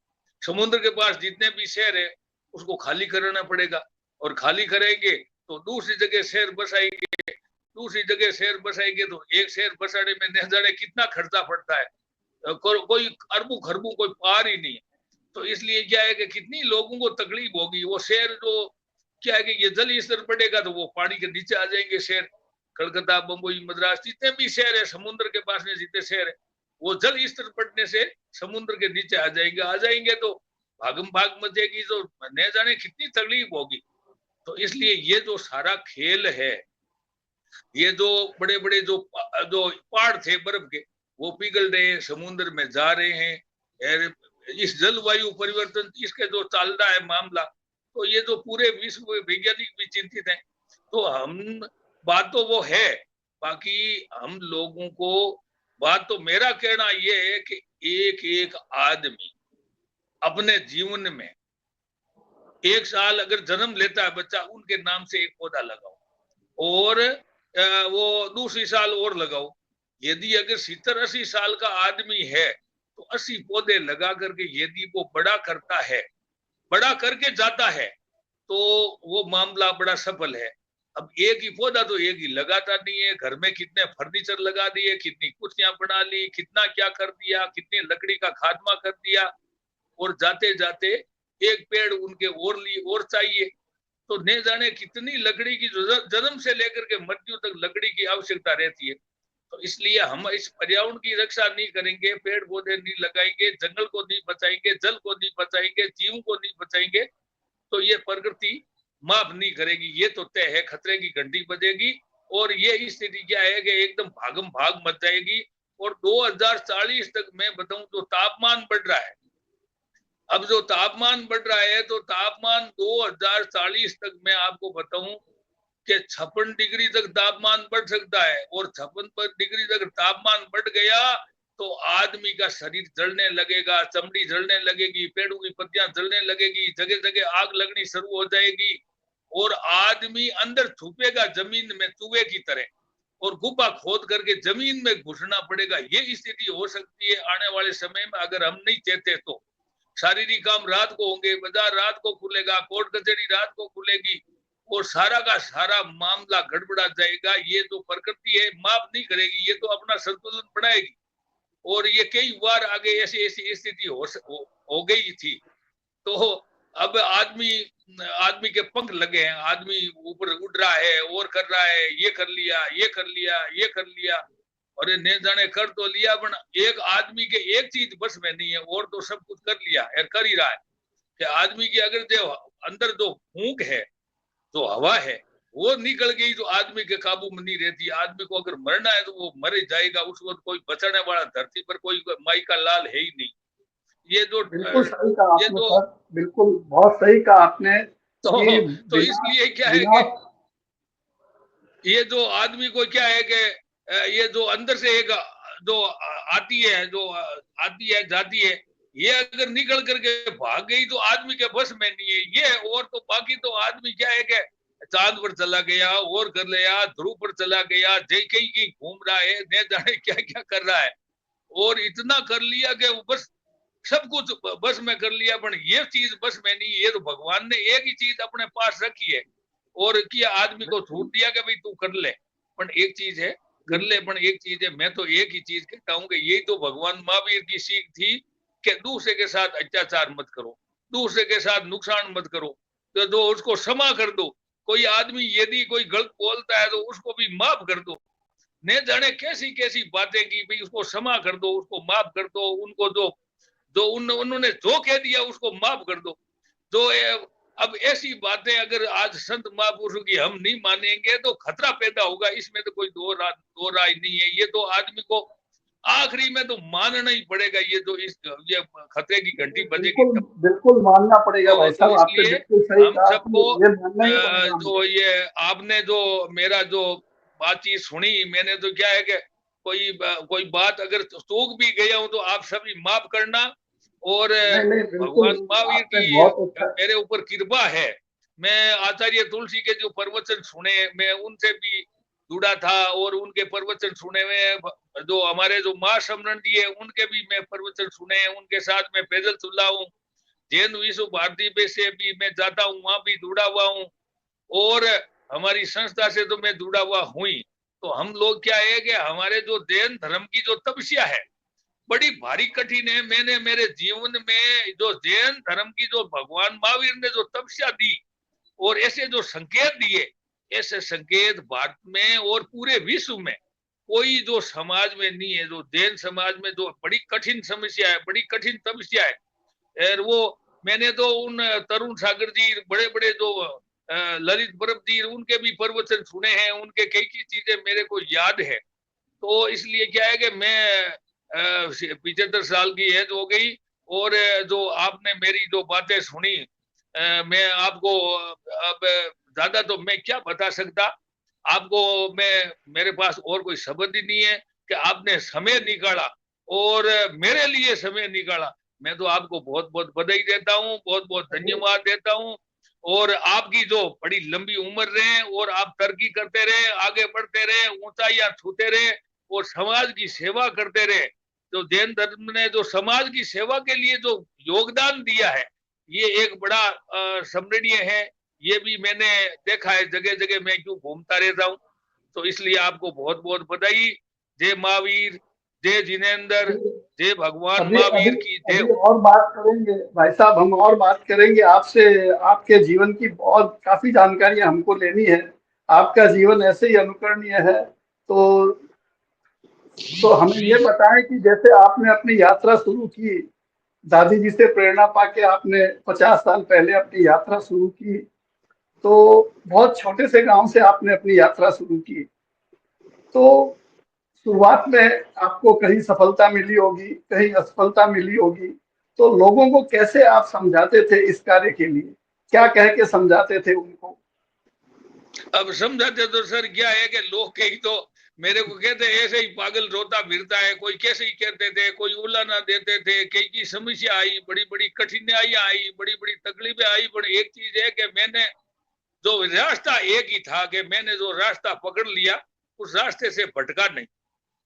समुद्र के पास जितने भी शहर है उसको खाली कराना पड़ेगा, और खाली करेंगे तो दूसरी जगह शहर बसाएंगे, दूसरी जगह शहर बसाएंगे तो एक शहर बसाने में न जाने कितना खर्चा पड़ता है, कोई अरबों खरबों कोई पार ही नहीं है। तो इसलिए क्या है कि कितनी लोगों को तकलीफ होगी। वो शहर जो क्या है कि ये जल स्तर बढ़ेगा तो वो पानी के नीचे आ जाएंगे शहर, कलकत्ता, बम्बई, मद्रास, जितने भी शहर है समुद्र के पास में जितने शहर है, वो जल स्तर बढ़ने से समुद्र के नीचे आ जाएंगे तो भागम भाग मचेगी, जो न जाने कितनी तकलीफ होगी। तो इसलिए ये जो सारा खेल है, ये जो बड़े बड़े जो पहाड़ थे बर्फ के, वो पिघल रहे हैं, समुद्र में जा रहे हैं। इस जलवायु परिवर्तन, इसके जो चल रहा है मामला, तो ये जो पूरे विश्व वैज्ञानिक भी चिंतित हैं। तो हम बात तो वो है, बाकी हम लोगों को बात तो मेरा कहना ये है कि एक एक आदमी अपने जीवन में 1 साल अगर जन्म लेता है बच्चा, उनके नाम से एक पौधा लगाओ, और वो दूसरी साल और लगाओ। यदि अगर 70-80 साल का आदमी है तो 80 पौधे लगा करके यदि वो बड़ा करता है, बड़ा करके जाता है, तो वो मामला बड़ा सफल है। अब एक ही पौधा तो एक ही लगाता नहीं है, घर में कितने फर्नीचर लगा दिए, कितनी कुर्सियां बना ली, कितना क्या कर दिया, कितनी लकड़ी का खात्मा कर दिया, और जाते जाते एक पेड़ उनके और चाहिए, तो न जाने कितनी लकड़ी की जन्म से लेकर के मृत्यु तक लकड़ी की आवश्यकता रहती है। तो इसलिए हम इस पर्यावरण की रक्षा नहीं करेंगे, पेड़ पौधे नहीं लगाएंगे, जंगल को नहीं बचाएंगे, जल को नहीं बचाएंगे, जीव को नहीं बचाएंगे, तो ये प्रकृति माफ नहीं करेगी। ये तो तय है, खतरे की घंटी बजेगी, और ये स्थिति क्या है कि एकदम भागम भाग मच जाएगी। और 2040 तक मैं बताऊं तो तापमान बढ़ रहा है। अब जो तापमान बढ़ रहा है, तो तापमान 2040 तक मैं आपको बताऊं कि 56 डिग्री तक तापमान बढ़ सकता है, और 56 डिग्री तक तापमान बढ़ गया तो आदमी का शरीर जलने लगेगा, चमड़ी जलने लगेगी, पेड़ों की पत्तियां जलने लगेगी, जगह जगह आग लगनी शुरू हो जाएगी, और आदमी अंदर छुपेगा जमीन में चूहे की तरह, और गुफा खोद करके जमीन में घुसना पड़ेगा। ये स्थिति हो सकती है आने वाले समय में, अगर हम नहीं चेते तो। शारीरिक काम रात को होंगे, बाजार रात को खुलेगा, कोर्ट कचहरी रात को खुलेगी, और सारा का सारा मामला गड़बड़ा जाएगा। ये जो प्रकृति है माफ नहीं करेगी, ये तो अपना संतुलन बनाएगी। और ये कई बार आगे ऐसी स्थिति हो गई थी। तो अब आदमी के पंख लगे हैं, आदमी ऊपर उड़ रहा है और कर रहा है, ये कर लिया, ये कर लिया, ये कर लिया, और न जाने कर तो लिया, पर एक आदमी के एक चीज बस में नहीं है, और तो सब कुछ कर लिया और कर ही रहा है। कि आदमी की अगर जो अंदर जो फूंक है, जो हवा है, वो निकल गई तो आदमी के काबू में नहीं रहती। आदमी को अगर मरना है तो वो मर जाएगा, उस वक्त कोई बचाने वाला धरती पर कोई माई का लाल है ही नहीं। ये जो बिल्कुल सही कहा आपने सर, बिल्कुल बहुत सही कहा आपने। तो इसलिए क्या है कि ये जो आदमी को क्या है कि ये जो अंदर से एक जो आती है जाती है, ये अगर निकल करके भाग गई तो आदमी के बस में नहीं है ये। और तो बाकी तो आदमी क्या है कि चांद पर चला गया, और कर लिया, ध्रुव पर चला गया, जय कहीं घूम रहा है, न जाने क्या क्या कर रहा है, और इतना कर लिया कि बस सब कुछ बस में कर लिया। पर ये चीज बस में नहीं, ये तो भगवान ने एक ही चीज अपने पास रखी है, और किया आदमी को छूट दिया कि भाई तू कर ले। पर एक चीज है कर ले, पर एक चीज है, मैं तो एक ही चीज कहता हूँ कि यही तो भगवान महावीर की सीख थी कि दूसरे के साथ अत्याचार मत करो, दूसरे के साथ नुकसान मत करो, तो जो उसको क्षमा कर दो। कोई आदमी यदि कोई गलत बोलता है तो उसको भी माफ कर दो। न जाने कैसी कैसी बातें की, भाई उसको क्षमा कर दो, उसको माफ कर दो, उनको जो उन्होंने जो कह दिया उसको माफ कर दो। तो अब ऐसी बातें अगर आज संत महापुरुषों की हम नहीं मानेंगे तो खतरा पैदा होगा, इसमें तो कोई दो राय नहीं है। ये तो आदमी को आखिरी में तो मानना ही पड़ेगा, ये खतरे की घंटी बजेगी। बिल्कुल मानना पड़ेगा भाई साहब, आपने इसलिए बिल्कुल सही हम कहा, सबको जो ये आपने जो मेरा जो बातचीत सुनी, मैंने तो क्या है कि कोई बात अगर चूक भी गया हूं तो आप सभी माफ करना। और भगवान महावीर की मेरे ऊपर कृपा है, मैं आचार्य तुलसी के जो प्रवचन सुने मैं उनसे भी जुड़ा था, और उनके प्रवचन सुने में जो हमारे जो महासमरण जी है उनके भी मैं प्रवचन सुने, उनके साथ मैं पैदल चला हूँ। जैन विश्व भारती पे से भी मैं जाता हूँ, वहां भी जुड़ा हुआ हूँ, और हमारी संस्था से तो मैं जुड़ा हुआ हुई। तो हम लोग क्या है कि हमारे जो जैन धर्म की जो तपस्या है बड़ी भारी कठिन है। मैंने मेरे जीवन में जो जैन धर्म की जो भगवान महावीर ने जो तपस्या दी, और ऐसे जो संकेत दिए, ऐसे संकेत भारत में और पूरे विश्व में कोई जो समाज में नहीं है। जो जैन समाज में जो बड़ी कठिन समस्या है, बड़ी कठिन तपस्या है, और वो मैंने तो उन तरुण सागर जी, बड़े बड़े जो ललित बरब जी, उनके भी प्रवचन सुने हैं, उनके कई की चीजें मेरे को याद है। तो इसलिए क्या है कि मैं 75 साल की एज हो गई, और जो आपने मेरी जो बातें सुनी, मैं आपको अब ज्यादा तो मैं क्या बता सकता आपको। मैं, मेरे पास और कोई शब्द ही नहीं है कि आपने समय निकाला और मेरे लिए समय निकाला। मैं तो आपको बहुत बहुत बधाई देता हूँ, बहुत बहुत धन्यवाद देता हूँ। और आपकी जो बड़ी लंबी उम्र रहे, और आप तरक्की करते रहे, आगे बढ़ते रहे, ऊंचाइयां छूते रहे, और समाज की सेवा करते रहे। जो जैन धर्म ने जो समाज की सेवा के लिए जो योगदान दिया है, ये एक बड़ा स्मरणीय है। ये भी मैंने देखा है, जगह जगह मैं क्यों घूमता रहता हूँ। तो इसलिए आपको बहुत बहुत बधाई। जय महावीर, जय जिनेन्द्र, जय भगवान अभी अभी महावीर की जय। अभी और बात करेंगे भाई साहब, हम और बात करेंगे आपसे। आपके जीवन की बहुत काफी जानकारियां हमको लेनी है। आपका जीवन ऐसे ही अनुकरणीय है। तो हमें ये बताएं कि जैसे आपने अपनी यात्रा शुरू की, दादी जी से प्रेरणा पाके आपने 50 साल पहले अपनी यात्रा शुरू की, तो बहुत छोटे से गांव से आपने अपनी यात्रा शुरू की। तो शुरुआत में आपको कहीं सफलता मिली होगी, कहीं असफलता मिली होगी। तो लोगों को कैसे आप समझाते थे इस कार्य के लिए, क्या कह के समझाते थे उनको? अब समझाते तो सर क्या है कि लोग कहीं तो मेरे को कहते ऐसे ही पागल रोता फिरता है, कोई कैसे ही कहते थे, कोई उलाना देते थे। कई की समस्या आई, बड़ी बड़ी कठिनाइयां आई, बड़ी बड़ी तकलीफें आई। पर एक चीज है कि मैंने जो रास्ता एक ही था, कि मैंने जो रास्ता पकड़ लिया, उस रास्ते से भटका नहीं।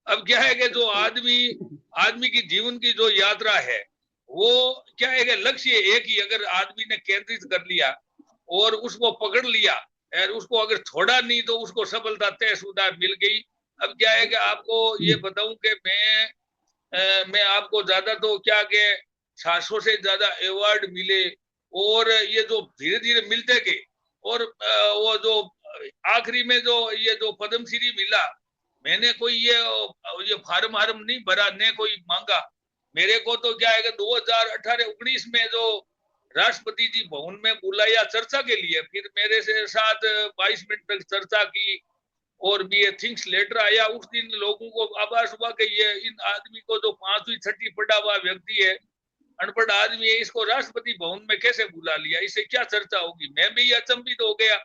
अब क्या है कि जो आदमी आदमी की जीवन की जो यात्रा है, वो क्या है कि लक्ष्य एक ही अगर आदमी ने केंद्रित कर लिया और उसको पकड़ लिया, और उसको अगर छोड़ा नहीं, तो उसको सफलता तयशुदा मिल गई। अब क्या है कि आपको ये बताऊं कि मैं आपको ज्यादा तो क्या के 700 से ज्यादा अवार्ड मिले, और ये जो धीरे धीरे मिलते गए, और वो जो आखिरी में जो ये जो पद्मश्री मिला, मैंने कोई ये फार्म वार्म नहीं भरा, ने कोई मांगा। मेरे को तो क्या है कि 2018-19 में जो राष्ट्रपति जी भवन में बुलाया चर्चा के लिए, फिर मेरे से साथ 22 मिनट तक चर्चा की, और भी ये थिंग्स लेटर आया। उस दिन लोगों को आभास हुआ कि ये इन आदमी को जो 5वीं 6वीं पढ़ा हुआ व्यक्ति है, अनपढ़ आदमी है, इसको राष्ट्रपति भवन में कैसे बुला लिया, इससे क्या चर्चा होगी। मैं भी अचंभित हो गया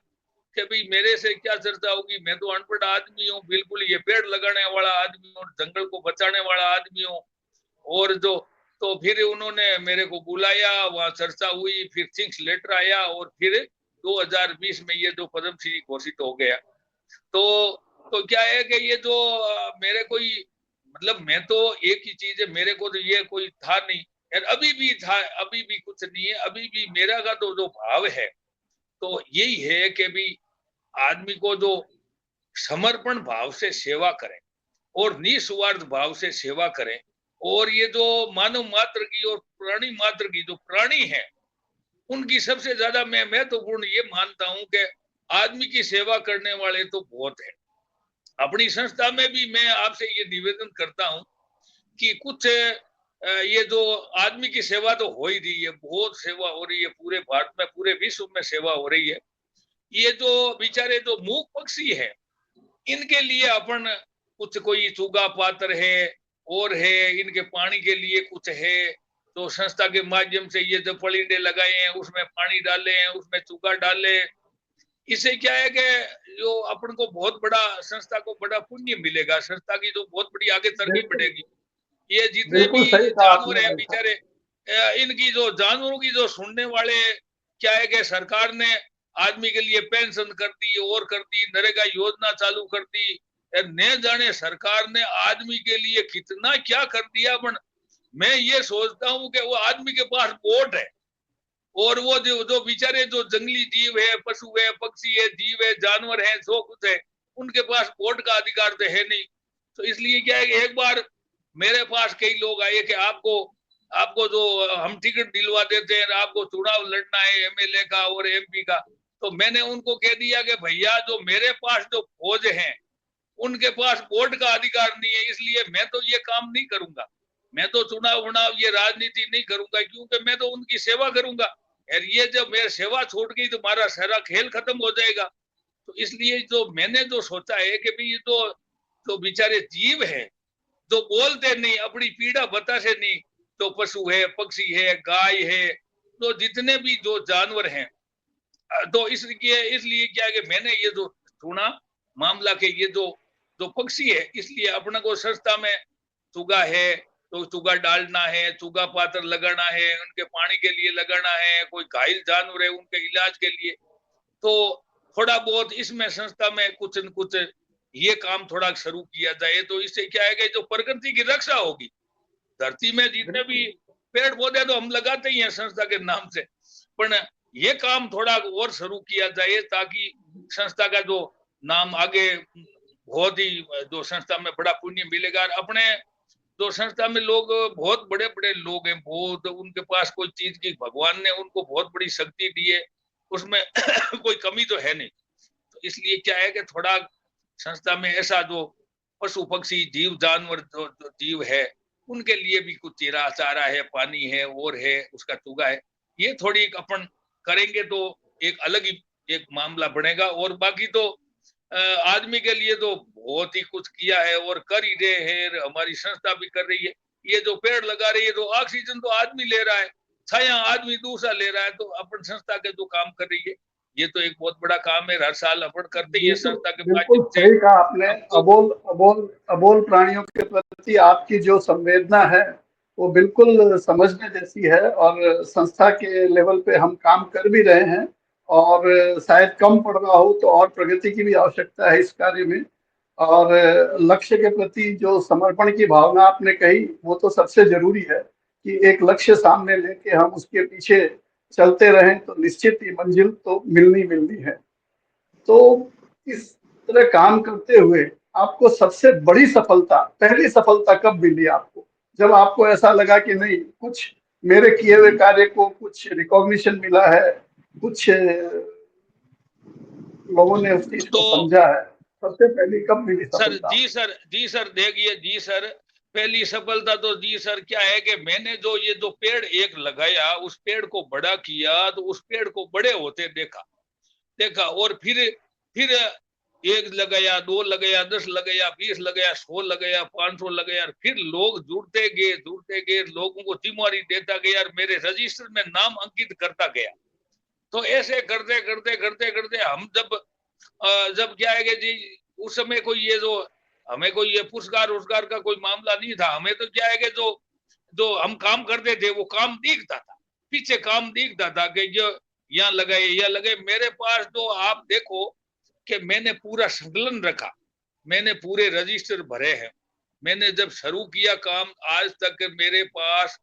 कि भाई मेरे से क्या चर्चा होगी, मैं तो अनपढ़ आदमी हूँ, बिल्कुल ये पेड़ लगाने वाला आदमी हूँ, जंगल को बचाने वाला आदमी हूँ। और जो तो फिर उन्होंने मेरे को बुलाया, वहां चर्चा हुई, फिर थिंग्स लेटर आया, और फिर 2020 में ये जो पद्मश्री घोषित हो गया। तो क्या है कि ये जो मेरे कोई मतलब, मैं तो एक ही चीज है, मेरे को तो ये कोई था नहीं, और अभी भी था, अभी भी कुछ नहीं है। अभी भी मेरा का तो जो भाव है, तो यही है कि भी आदमी को जो समर्पण भाव से सेवा करें, और निस्वार्थ भाव से सेवा करें। और ये जो मानव मात्र की और प्राणी मात्र की जो प्राणी है, उनकी सबसे ज्यादा मैं महत्वपूर्ण ये मानता हूं कि आदमी की सेवा करने वाले तो बहुत है। अपनी संस्था में भी मैं आपसे ये निवेदन करता हूं कि कुछ ये जो आदमी की सेवा तो हो ही रही है, बहुत सेवा हो रही है, पूरे भारत में, पूरे विश्व में सेवा हो रही है। ये जो बेचारे जो मूक पक्षी है, इनके लिए अपन कुछ कोई चूगा पात्र है और है, इनके पानी के लिए कुछ है, तो संस्था के माध्यम से ये जो पलिंडे लगाए हैं, उसमें पानी डाले हैं, उसमें चूगा डाले। इससे क्या है कि जो अपन को बहुत बड़ा, संस्था को बड़ा पुण्य मिलेगा, संस्था की जो बहुत बड़ी आगे तरक्की बिल्कुल बढ़ेगी। ये जितने बिल्कुल भी सही कहा जानवर आपने हैं भाई साहब। बेचारे, इनकी जो जानवरों की जो सुनने वाले, क्या है कि सरकार ने आदमी के लिए पेंशन कर दी और कर दी, नरेगा योजना चालू कर दी, न जाने सरकार ने आदमी के लिए कितना क्या कर दिया। पर मैं ये सोचता हूँ कि वो आदमी के पास वोट है, और वो जो बेचारे जो जंगली जीव है, पशु है, पक्षी है, जीव है, जानवर है, जो कुछ है, उनके पास वोट का अधिकार तो है नहीं। तो इसलिए क्या है कि एक बार मेरे पास कई लोग आए कि आपको आपको जो हम टिकट दिलवा देते हैं, आपको चुनाव लड़ना है एमएलए का और एमपी का। तो मैंने उनको कह दिया कि भैया जो मेरे पास जो फौज है उनके पास वोट का अधिकार नहीं है, इसलिए मैं तो ये काम नहीं करूंगा, मैं तो चुनाव ये राजनीति नहीं करूंगा, क्योंकि मैं तो उनकी सेवा करूंगा। और ये जब मेरी सेवा छूट गई तो हमारा सारा खेल खत्म हो जाएगा। तो इसलिए जो मैंने जो सोचा है कि भाई ये तो बेचारे जीव है जो बोलते नहीं, अपनी पीड़ा बताते नहीं, तो पशु है, पक्षी है, गाय है, तो जितने भी जो जानवर हैं, तो इसलिए क्या है कि मैंने ये जो चुना मामला के ये जो पक्षी है, इसलिए अपने को संस्था में चुगा है तो चुगा डालना है, चुगा पात्र लगाना है, उनके पानी के लिए लगाना है, कोई घायल जानवर है उनके इलाज के लिए, तो थोड़ा बहुत इसमें संस्था में कुछ न कुछ ये काम थोड़ा शुरू किया जाए, तो इससे क्या है कि जो प्रकृति की रक्षा होगी, धरती में जितने भी पेड़ पौधे तो हम लगाते ही हैं संस्था के नाम से, पर ये काम थोड़ा और शुरू किया जाए ताकि संस्था का जो नाम आगे बहुत ही जो संस्था में बड़ा पुण्य मिलेगा। अपने जो संस्था में लोग बहुत बड़े बड़े लोग हैं, बहुत उनके पास कोई चीज की भगवान ने उनको बहुत बड़ी शक्ति दी है, उसमें कोई कमी तो है नहीं। तो इसलिए क्या है कि थोड़ा संस्था में ऐसा जो पशु पक्षी जीव जानवर जो जीव है उनके लिए भी कुछ चीरा चारा है, पानी है और है, उसका चुगा है, ये थोड़ी अपन करेंगे तो एक अलग ही एक मामला बनेगा। और बाकी तो आदमी के लिए तो बहुत ही कुछ किया है और कर ही रहे हैं, हमारी संस्था भी कर रही है। ये जो पेड़ लगा रही है तो ऑक्सीजन तो आदमी ले रहा है, छाया आदमी दूसरा ले रहा है, तो अपन संस्था के जो काम कर रही है ये तो एक बहुत बड़ा काम है, हर साल अपन करते ही है संस्था के बिल्कुल सही कहा आपने। अबोल प्राणियों के प्रति आपकी जो संवेदना है वो बिल्कुल समझने जैसी है, और संस्था के लेवल पे हम काम कर भी रहे हैं, और शायद कम पड़ रहा हो तो और प्रगति की भी आवश्यकता है इस कार्य में। और लक्ष्य के प्रति जो समर्पण की भावना आपने कही वो तो सबसे जरूरी है कि एक लक्ष्य सामने लेके हम उसके पीछे चलते रहें तो निश्चित ही मंजिल तो मिलनी है। तो इस तरह काम करते हुए आपको सबसे बड़ी सफलता, पहली सफलता कब मिली आपको, जब आपको ऐसा लगा कि नहीं कुछ मेरे किए हुए कार्य को कुछ रिकॉग्निशन मिला है, कुछ लोगों ने उस चीज को समझा है, सबसे पहली कब मिली सफलता? जी सर देखिए जी सर, पहली सफलता तो जी सर क्या है कि मैंने जो ये जो पेड़ एक लगाया, उस पेड़ को बड़ा किया, तो उस पेड़ को बड़े होते देखा और फिर एक लगाया, 2 लगाया, 10 लगाया, 20 लगाया, 100 लगाया, 500 लगाया, फिर लोग जुड़ते गए, लोगों को जिम्मेवारी देता गया और मेरे रजिस्टर में नाम अंकित करता गया। तो ऐसे करते हम जब क्या है कि जी उस समय कोई ये जो हमें कोई ये पुरस्कार का कोई मामला नहीं था, हमें तो क्या है कि जो हम काम करते थे वो काम दिखता था, पीछे काम दिखता था कि जो यहाँ लगाए मेरे पास तो आप देखो कि मैंने पूरा संकलन रखा, मैंने पूरे रजिस्टर भरे हैं। मैंने जब शुरू किया काम आज तक मेरे पास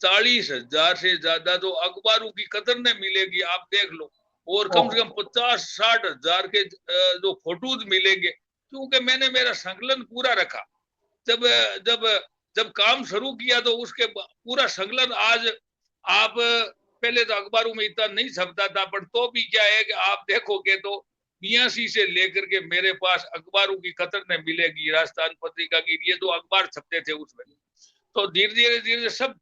40,000 से ज्यादा तो अखबारों की कतरने मिलेगी, आप देख लो, और कम से कम 50-60 हजार के जो फोटोज मिलेंगे, क्योंकि मैंने मेरा संकलन पूरा रखा। जब काम शुरू किया तो उसके पूरा संकलन आज आप पहले तो अखबारों में इतना नहीं छपता था, पर तो भी क्या है कि आप देखोगे तो 82 से लेकर के मेरे पास अखबारों की कतरने मिलेगी, राजस्थान पत्रिका की, ये 2 अखबार छपते थे उसमें। तो धीरे सब,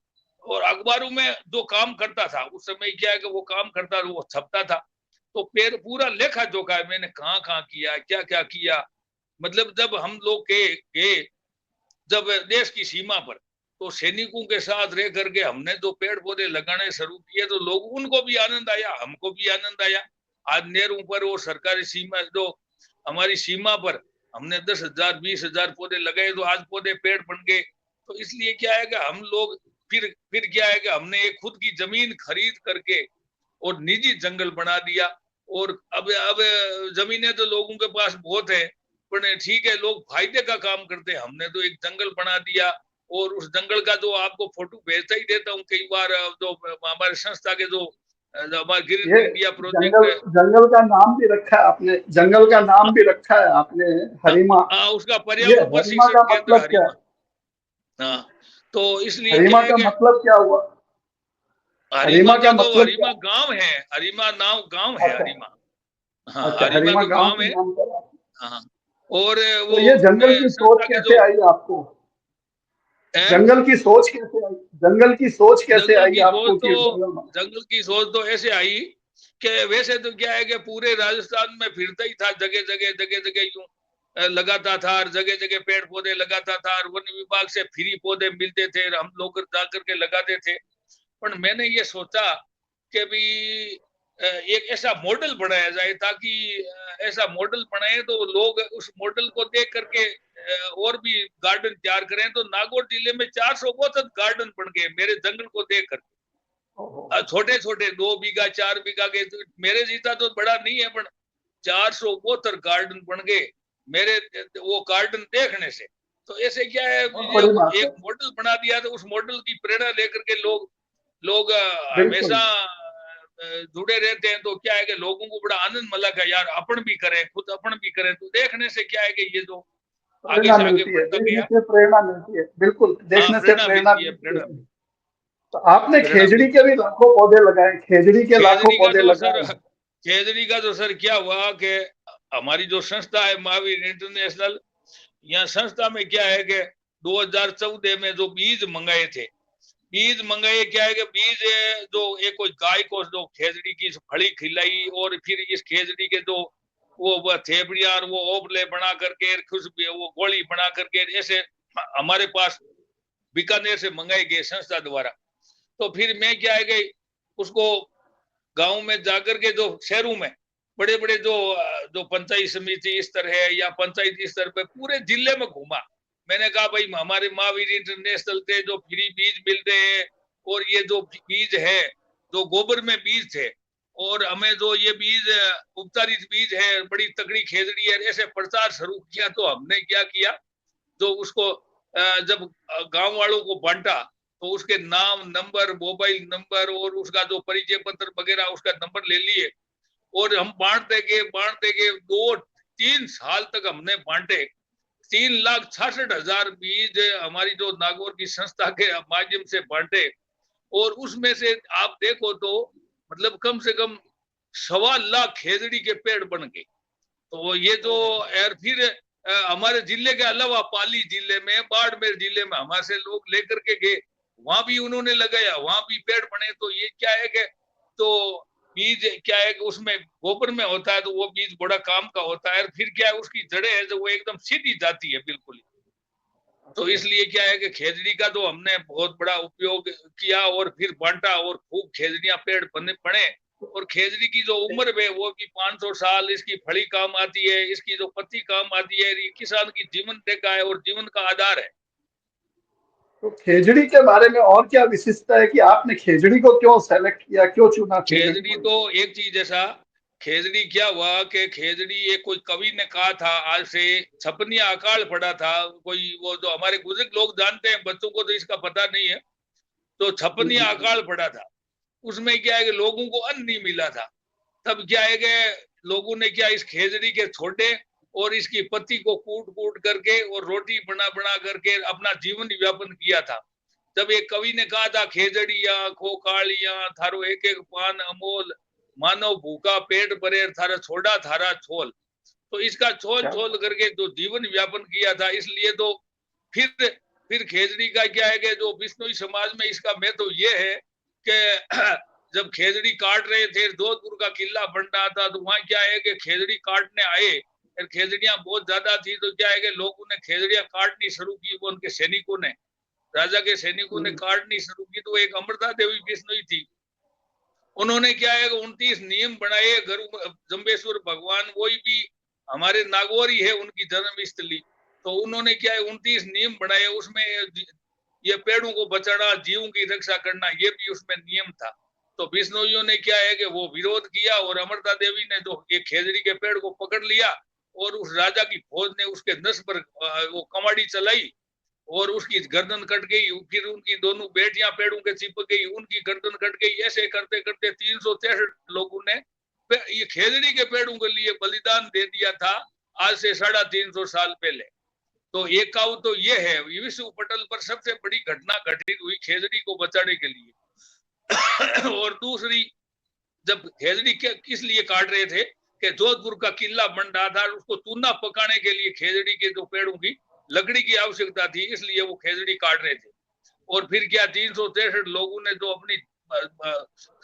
और अखबारों में जो काम करता था उस समय क्या है कि वो काम करता था, वो छपता था, तो पूरा लेखा जोखा है मैंने कहाँ किया, क्या किया। मतलब जब हम लोग के जब देश की सीमा पर तो सैनिकों के साथ रह करके हमने जो पेड़ पौधे लगाने शुरू किए, तो लोग उनको भी आनंद आया, हमको भी आनंद आया। आज नेहरू पर वो सरकारी सीमा जो हमारी सीमा पर हमने 10,000 20,000 पौधे लगाए, तो आज पौधे पेड़ बन गए। तो इसलिए क्या है कि हम लोग फिर क्या है कि हमने एक खुद की जमीन खरीद करके और निजी जंगल बना दिया, और अब जमीनें तो लोगों के पास बहुत है, पर ठीक है लोग फायदे का काम करते हैं, हमने तो एक जंगल बना दिया, और उस जंगल का जो आपको फोटो भेजता ही देता हूँ कई बार, जो हमारे संस्था के जो हमारे ग्रीन इंडिया प्रोजेक्ट, जंगल का नाम भी रखा है आपने, जंगल का नाम भी रखा है आपने, हरिमा। हाँ, उसका पर्यावरण प्रशिक्षण केंद्र हरिमा। हाँ, तो इसलिए हरिमा का मतलब क्या हुआ? हरिमा का मतलब हरिमा गांव है, हरिमा नाम गांव है हरिमा। हाँ, अच्छा, हरिमा हरिमा तो गांव गांव के है। नाम पर आप- हाँ, और तो वो ये जंगल की सोच संस्था के कैसे जो आई आपको? है, जंगल की सोच कैसे आई? जंगल की सोच कैसे जंगल आई की सोच आपको तो कि जंगल? जंगल की सोच तो ऐसे आई कि वैसे तो क्या है कि पूरे राजस्थान में फिरता ही था, जगह जगह यूं लगाता था, और जगह जगह पेड़ पौधे लगाता था, और वन विभाग से फ्री पौधे मिलते थे, हम लोग जा करके लगाते थे। पर मैंने ये सोचा कि भी एक ऐसा मॉडल बनाया जाए, ताकि ऐसा मॉडल बनाए तो लोग उस मॉडल को देख करके और भी गार्डन तैयार करें। तो नागौर जिले में 462 गार्डन बन गए मेरे जंगल को देख कर। ओहो, छोटे छोटे 2 बीघा 4 बीघा के, तो मेरे जीता तो बड़ा नहीं है, पर 472 गार्डन बन गए मेरे वो गार्डन देखने से। तो ऐसे क्या है, बहुत ये बड़ी बात है। एक मॉडल बना दिया, तो उस मॉडल की प्रेरणा लेकर के लोग लोग बिल्कुल। हमेशा जुड़े रहते हैं। तो क्या है कि लोगों को बड़ा आनंद मिला कि यार अपन भी करें, खुद अपन भी करें। तो देखने से क्या है कि ये जो आगे प्रेरणा से आगे मिलती है, बढ़ता देखने गया। से प्रेरणा मिलती है, बिल्कुल, हाँ, देखने से प्रेरणा प्रेरणा मिलती है, मिलती प्रेरणा है। तो आपने प्रेरणा खेजड़ी मिलती के है। भी लाखों पौधे लगाए, खेजड़ी के लाखों खेजड़ी का पौधे तो सर, लगाए। खेजड़ी का तो सर क्या हुआ कि हमारी जो संस्था है महावीर इंटरनेशनल, यहाँ संस्था में क्या है कि 2014 में जो बीज मंगाए थे, बीज मंगाए, क्या है कि बीज जो एक कोई गाय को जो खेजड़ी की फली खिलाई, और फिर इस खेजड़ी के जो वो थेपड़िया और वो ओबले बना करके खुशबू वो गोली बना करके ऐसे हमारे पास बीकानेर से मंगाई गई संस्था द्वारा। तो फिर मैं क्या है कि उसको गांव में जाकर के, जो शहरों में बड़े बड़े जो पंचायत समिति स्तर है या पंचायत स्तर पे पूरे जिले में घूमा। मैंने कहा भाई हमारे महावीर इंटरनेशनल के जो फ्री बीज मिलते हैं, और ये जो बीज है जो गोबर में बीज थे, और हमें जो ये बीज उपचारित बीज है, बड़ी तगड़ी खेजड़ी है, ऐसे प्रचार शुरू किया। तो हमने क्या किया, जो उसको जब गांव वालों को बांटा, तो उसके नाम, नंबर, मोबाइल नंबर और उसका जो परिचय पत्र वगैरह उसका नंबर ले लिए, और हम बांटते गए 2-3 साल तक हमने बांटे। 3,66,000 बीज हमारी जो नागौर की संस्था के माध्यम से बांटे, और उसमें से आप देखो तो मतलब कम से कम 1.25 लाख खेजड़ी के पेड़ बन गए। तो ये जो और फिर हमारे जिले के अलावा पाली जिले में, बाड़मेर जिले में हमारे से लोग लेकर के गए, वहां भी उन्होंने लगाया, वहां भी पेड़ बने। तो ये क्या है कि तो बीज क्या है कि उसमें गोबर में होता है, तो वो बीज बड़ा काम का होता है। और फिर क्या है, उसकी जड़ें है जो वो एकदम सीधी जाती है बिल्कुल। तो इसलिए क्या है कि खेजड़ी का तो हमने बहुत बड़ा उपयोग किया, और फिर बांटा, और खूब खेजड़ियां पेड़ बने। और खेजड़ी की जो उम्र है वो भी 500 साल, इसकी फली काम आती है, इसकी जो पत्ती काम आती है, ये किसान की जीवन रेखा है और जीवन का आधार है। तो खेजड़ी के बारे में और क्या विशिष्टता है कि आपने खेजड़ी को क्यों सेलेक्ट किया, क्यों चुना खेजड़ी खेजड़ी को? तो एक चीज ऐसा, खेजड़ी क्या हुआ कि खेजड़ी एक कोई कवि ने कहा था, आज से छपनिया अकाल पड़ा था, कोई वो जो हमारे बुजुर्ग लोग जानते हैं, बच्चों को तो इसका पता नहीं है। तो छपनिया अकाल पड़ा था, उसमें क्या है कि लोगों को अन्न नहीं मिला था। तब क्या है कि लोगों ने क्या इस खेजड़ी के छोटे और इसकी पत्ती को कूट कूट करके और रोटी बना बना करके अपना जीवन यापन किया था। जब एक कवि ने कहा था, खेजड़िया खोकालिया थारो एक एक पान अमोल, मानव भूखा पेट भरे थारा छोड़ा थारा छोल। तो इसका छोल क्या? छोल करके जो जीवन व्यापन किया था, इसलिए तो फिर फिर खेजड़ी का क्या है कि जो बिश्नोई समाज में इसका महत्व ये है कि जब खेजड़ी काट रहे थे, जोधपुर का किला बन रहा था, तो वहां क्या है कि खेजड़ी काटने आए और खेजड़ियां बहुत ज्यादा थी। तो क्या है कि लोगों ने खेजड़ियां काटनी शुरू की, वो उनके सैनिकों ने, राजा के सैनिकों ने काटनी शुरू की। तो एक अमृता देवी बिश्नोई थी, उन्होंने क्या है 29 नियम बनाए। गुरु जम्बेश्वर भगवान वही भी हमारे नागौर ही है उनकी जन्म स्थली। तो उन्होंने क्या है 29 नियम बनाए, उसमें ये पेड़ों को बचाना, जीवों की रक्षा करना, ये भी उसमें नियम था। तो बिश्नोइयों ने क्या है कि वो विरोध किया, और अमृता देवी ने जो एक खेजड़ी के पेड़ को पकड़ लिया, और उस राजा की फौज ने उसके नस पर वो कमाड़ी चलाई, और उसकी गर्दन कट गई। फिर उनकी दोनों बेटियां पेड़ों के चिपक गई, उनकी गर्दन कट गई। ऐसे करते करते 363 लोगों ने ये खेजड़ी के पेड़ों के लिए बलिदान दे दिया था, आज से 350 साल पहले। तो एक काव तो ये है, विश्व पटल पर सबसे बड़ी घटना घटित हुई खेजड़ी को बचाने के लिए। और दूसरी, जब खेजड़ी किस लिए काट रहे थे कि जोधपुर का किला बन रहा था, उसको चूना पकाने के लिए खेजड़ी के जो पेड़ों की लकड़ी की आवश्यकता थी, इसलिए वो खेजड़ी काट रहे थे। और फिर क्या 363 लोगों ने जो अपनी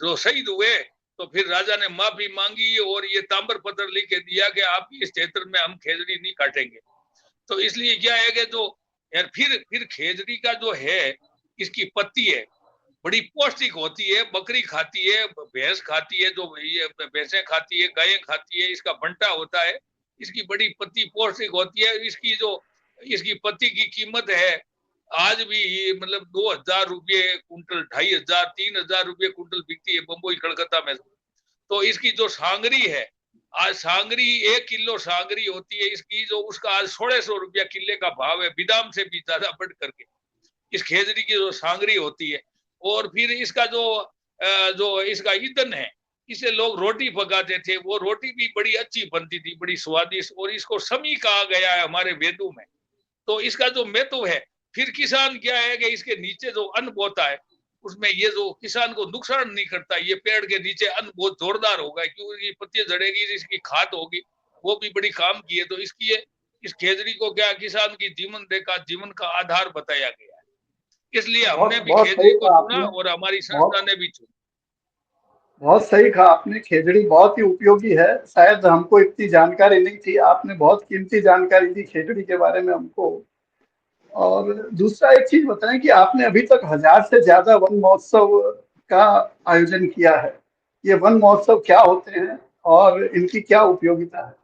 जो शहीद हुए, तो फिर राजा ने माफी मांगी और ये ताम्र पत्र लिख के दिया कि आपकी इस क्षेत्र में हम खेजड़ी नहीं काटेंगे। तो इसलिए क्या है कि जो यार फिर खेजड़ी का जो है, इसकी पत्ती है बड़ी पौष्टिक होती है, बकरी खाती है, भैंस खाती है, जो ये भैंसें खाती है, गायें खाती है, इसका भंटा होता है, इसकी बड़ी पत्ती पौष्टिक होती है। इसकी पत्ती की कीमत है आज भी मतलब 2000 रुपये कुंटल, 2500, 3000 रुपये कुंटल बिकती है बम्बई कलकत्ता में। तो इसकी जो सांगरी है, आज सांगरी 1 किलो सांगरी होती है इसकी, जो उसका आज 1600 रुपया किले का भाव है, बिदाम से भी ज्यादा बढ़ करके इस खेजड़ी की जो सांगरी होती है। और फिर इसका जो इसका ईंधन है, इसे लोग रोटी पकाते थे, वो रोटी भी बड़ी अच्छी बनती थी, बड़ी स्वादिष्ट, और इसको समी कहा गया है हमारे वेदों में। तो इसका जो महत्व है, फिर किसान क्या है कि इसके नीचे जो अन्न बोता है, उसमें ये जो किसान को नुकसान नहीं करता, ये पेड़ के नीचे अन्न बहुत जोरदार होगा, क्योंकि पत्ती झड़ेगी, इसकी खाद होगी, वो भी बड़ी काम की है। तो इस खेजड़ी को क्या किसान की जीवन का आधार बताया गया है, इसलिए हमने भी बहुत खेजड़ी सही को कहा चुना आपने। और हमारी बहुत संस्था ने भी चुना। बहुत सही कहा आपने। खेजड़ी बहुत ही उपयोगी है, शायद हमको इतनी जानकारी नहीं थी, आपने बहुत कीमती जानकारी दी खेजड़ी के बारे में हमको। और दूसरा एक चीज बताएं कि आपने अभी तक 1000 से ज्यादा वन महोत्सव का आयोजन किया है। ये वन महोत्सव क्या होते हैं और इनकी क्या उपयोगिता है?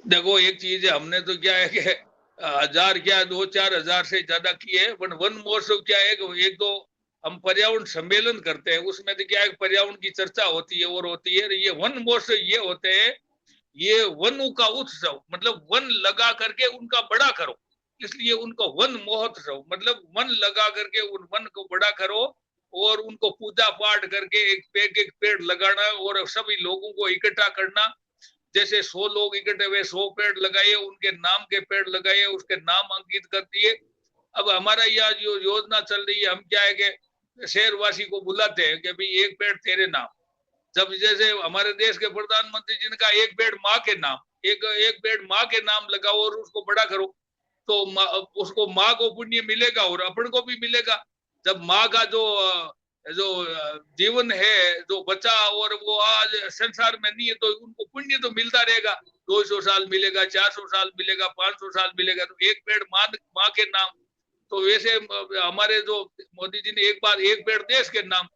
देखो एक चीज है, हमने तो क्या है कि 1000 क्या 2-4 हजार से ज्यादा किए हैं, पर वन महोत्सव क्या है कि एक तो हम पर्यावरण सम्मेलन करते हैं, उसमें तो क्या है पर्यावरण की चर्चा होती है और होती है। ये वन महोत्सव ये होते हैं, ये वनों का उत्सव, मतलब वन लगा करके उनका बड़ा करो, इसलिए उनको वन महोत्सव, मतलब वन लगा करके उन वन को बड़ा करो और उनको पूजा पाठ करके एक पेड़ लगाना और सभी लोगों को इकट्ठा करना। जैसे 100 लोग इकट्ठे हुए, 100 पेड़ लगाए, उनके नाम के पेड़ लगाए, उसके नाम अंकित कर दिए। अब हमारा यहाँ जो योजना चल रही है, हम क्या है कि शहरवासी को बुलाते हैं कि भाई एक पेड़ तेरे नाम। जब जैसे हमारे देश के प्रधानमंत्री जिनका एक पेड़ माँ के नाम, एक पेड़ माँ के नाम लगाओ और उसको बड़ा करो, तो उसको माँ को पुण्य मिलेगा और अपन को भी मिलेगा। जब माँ का जो जीवन है जो बचा और वो आज संसार में नहीं है, तो उनको पुण्य तो मिलता रहेगा, 200 साल मिलेगा, 400 साल मिलेगा, 500 साल मिलेगा। तो एक पेड़ माँ के नाम, तो वैसे हमारे जो मोदी जी ने एक बार एक पेड़ देश के नाम,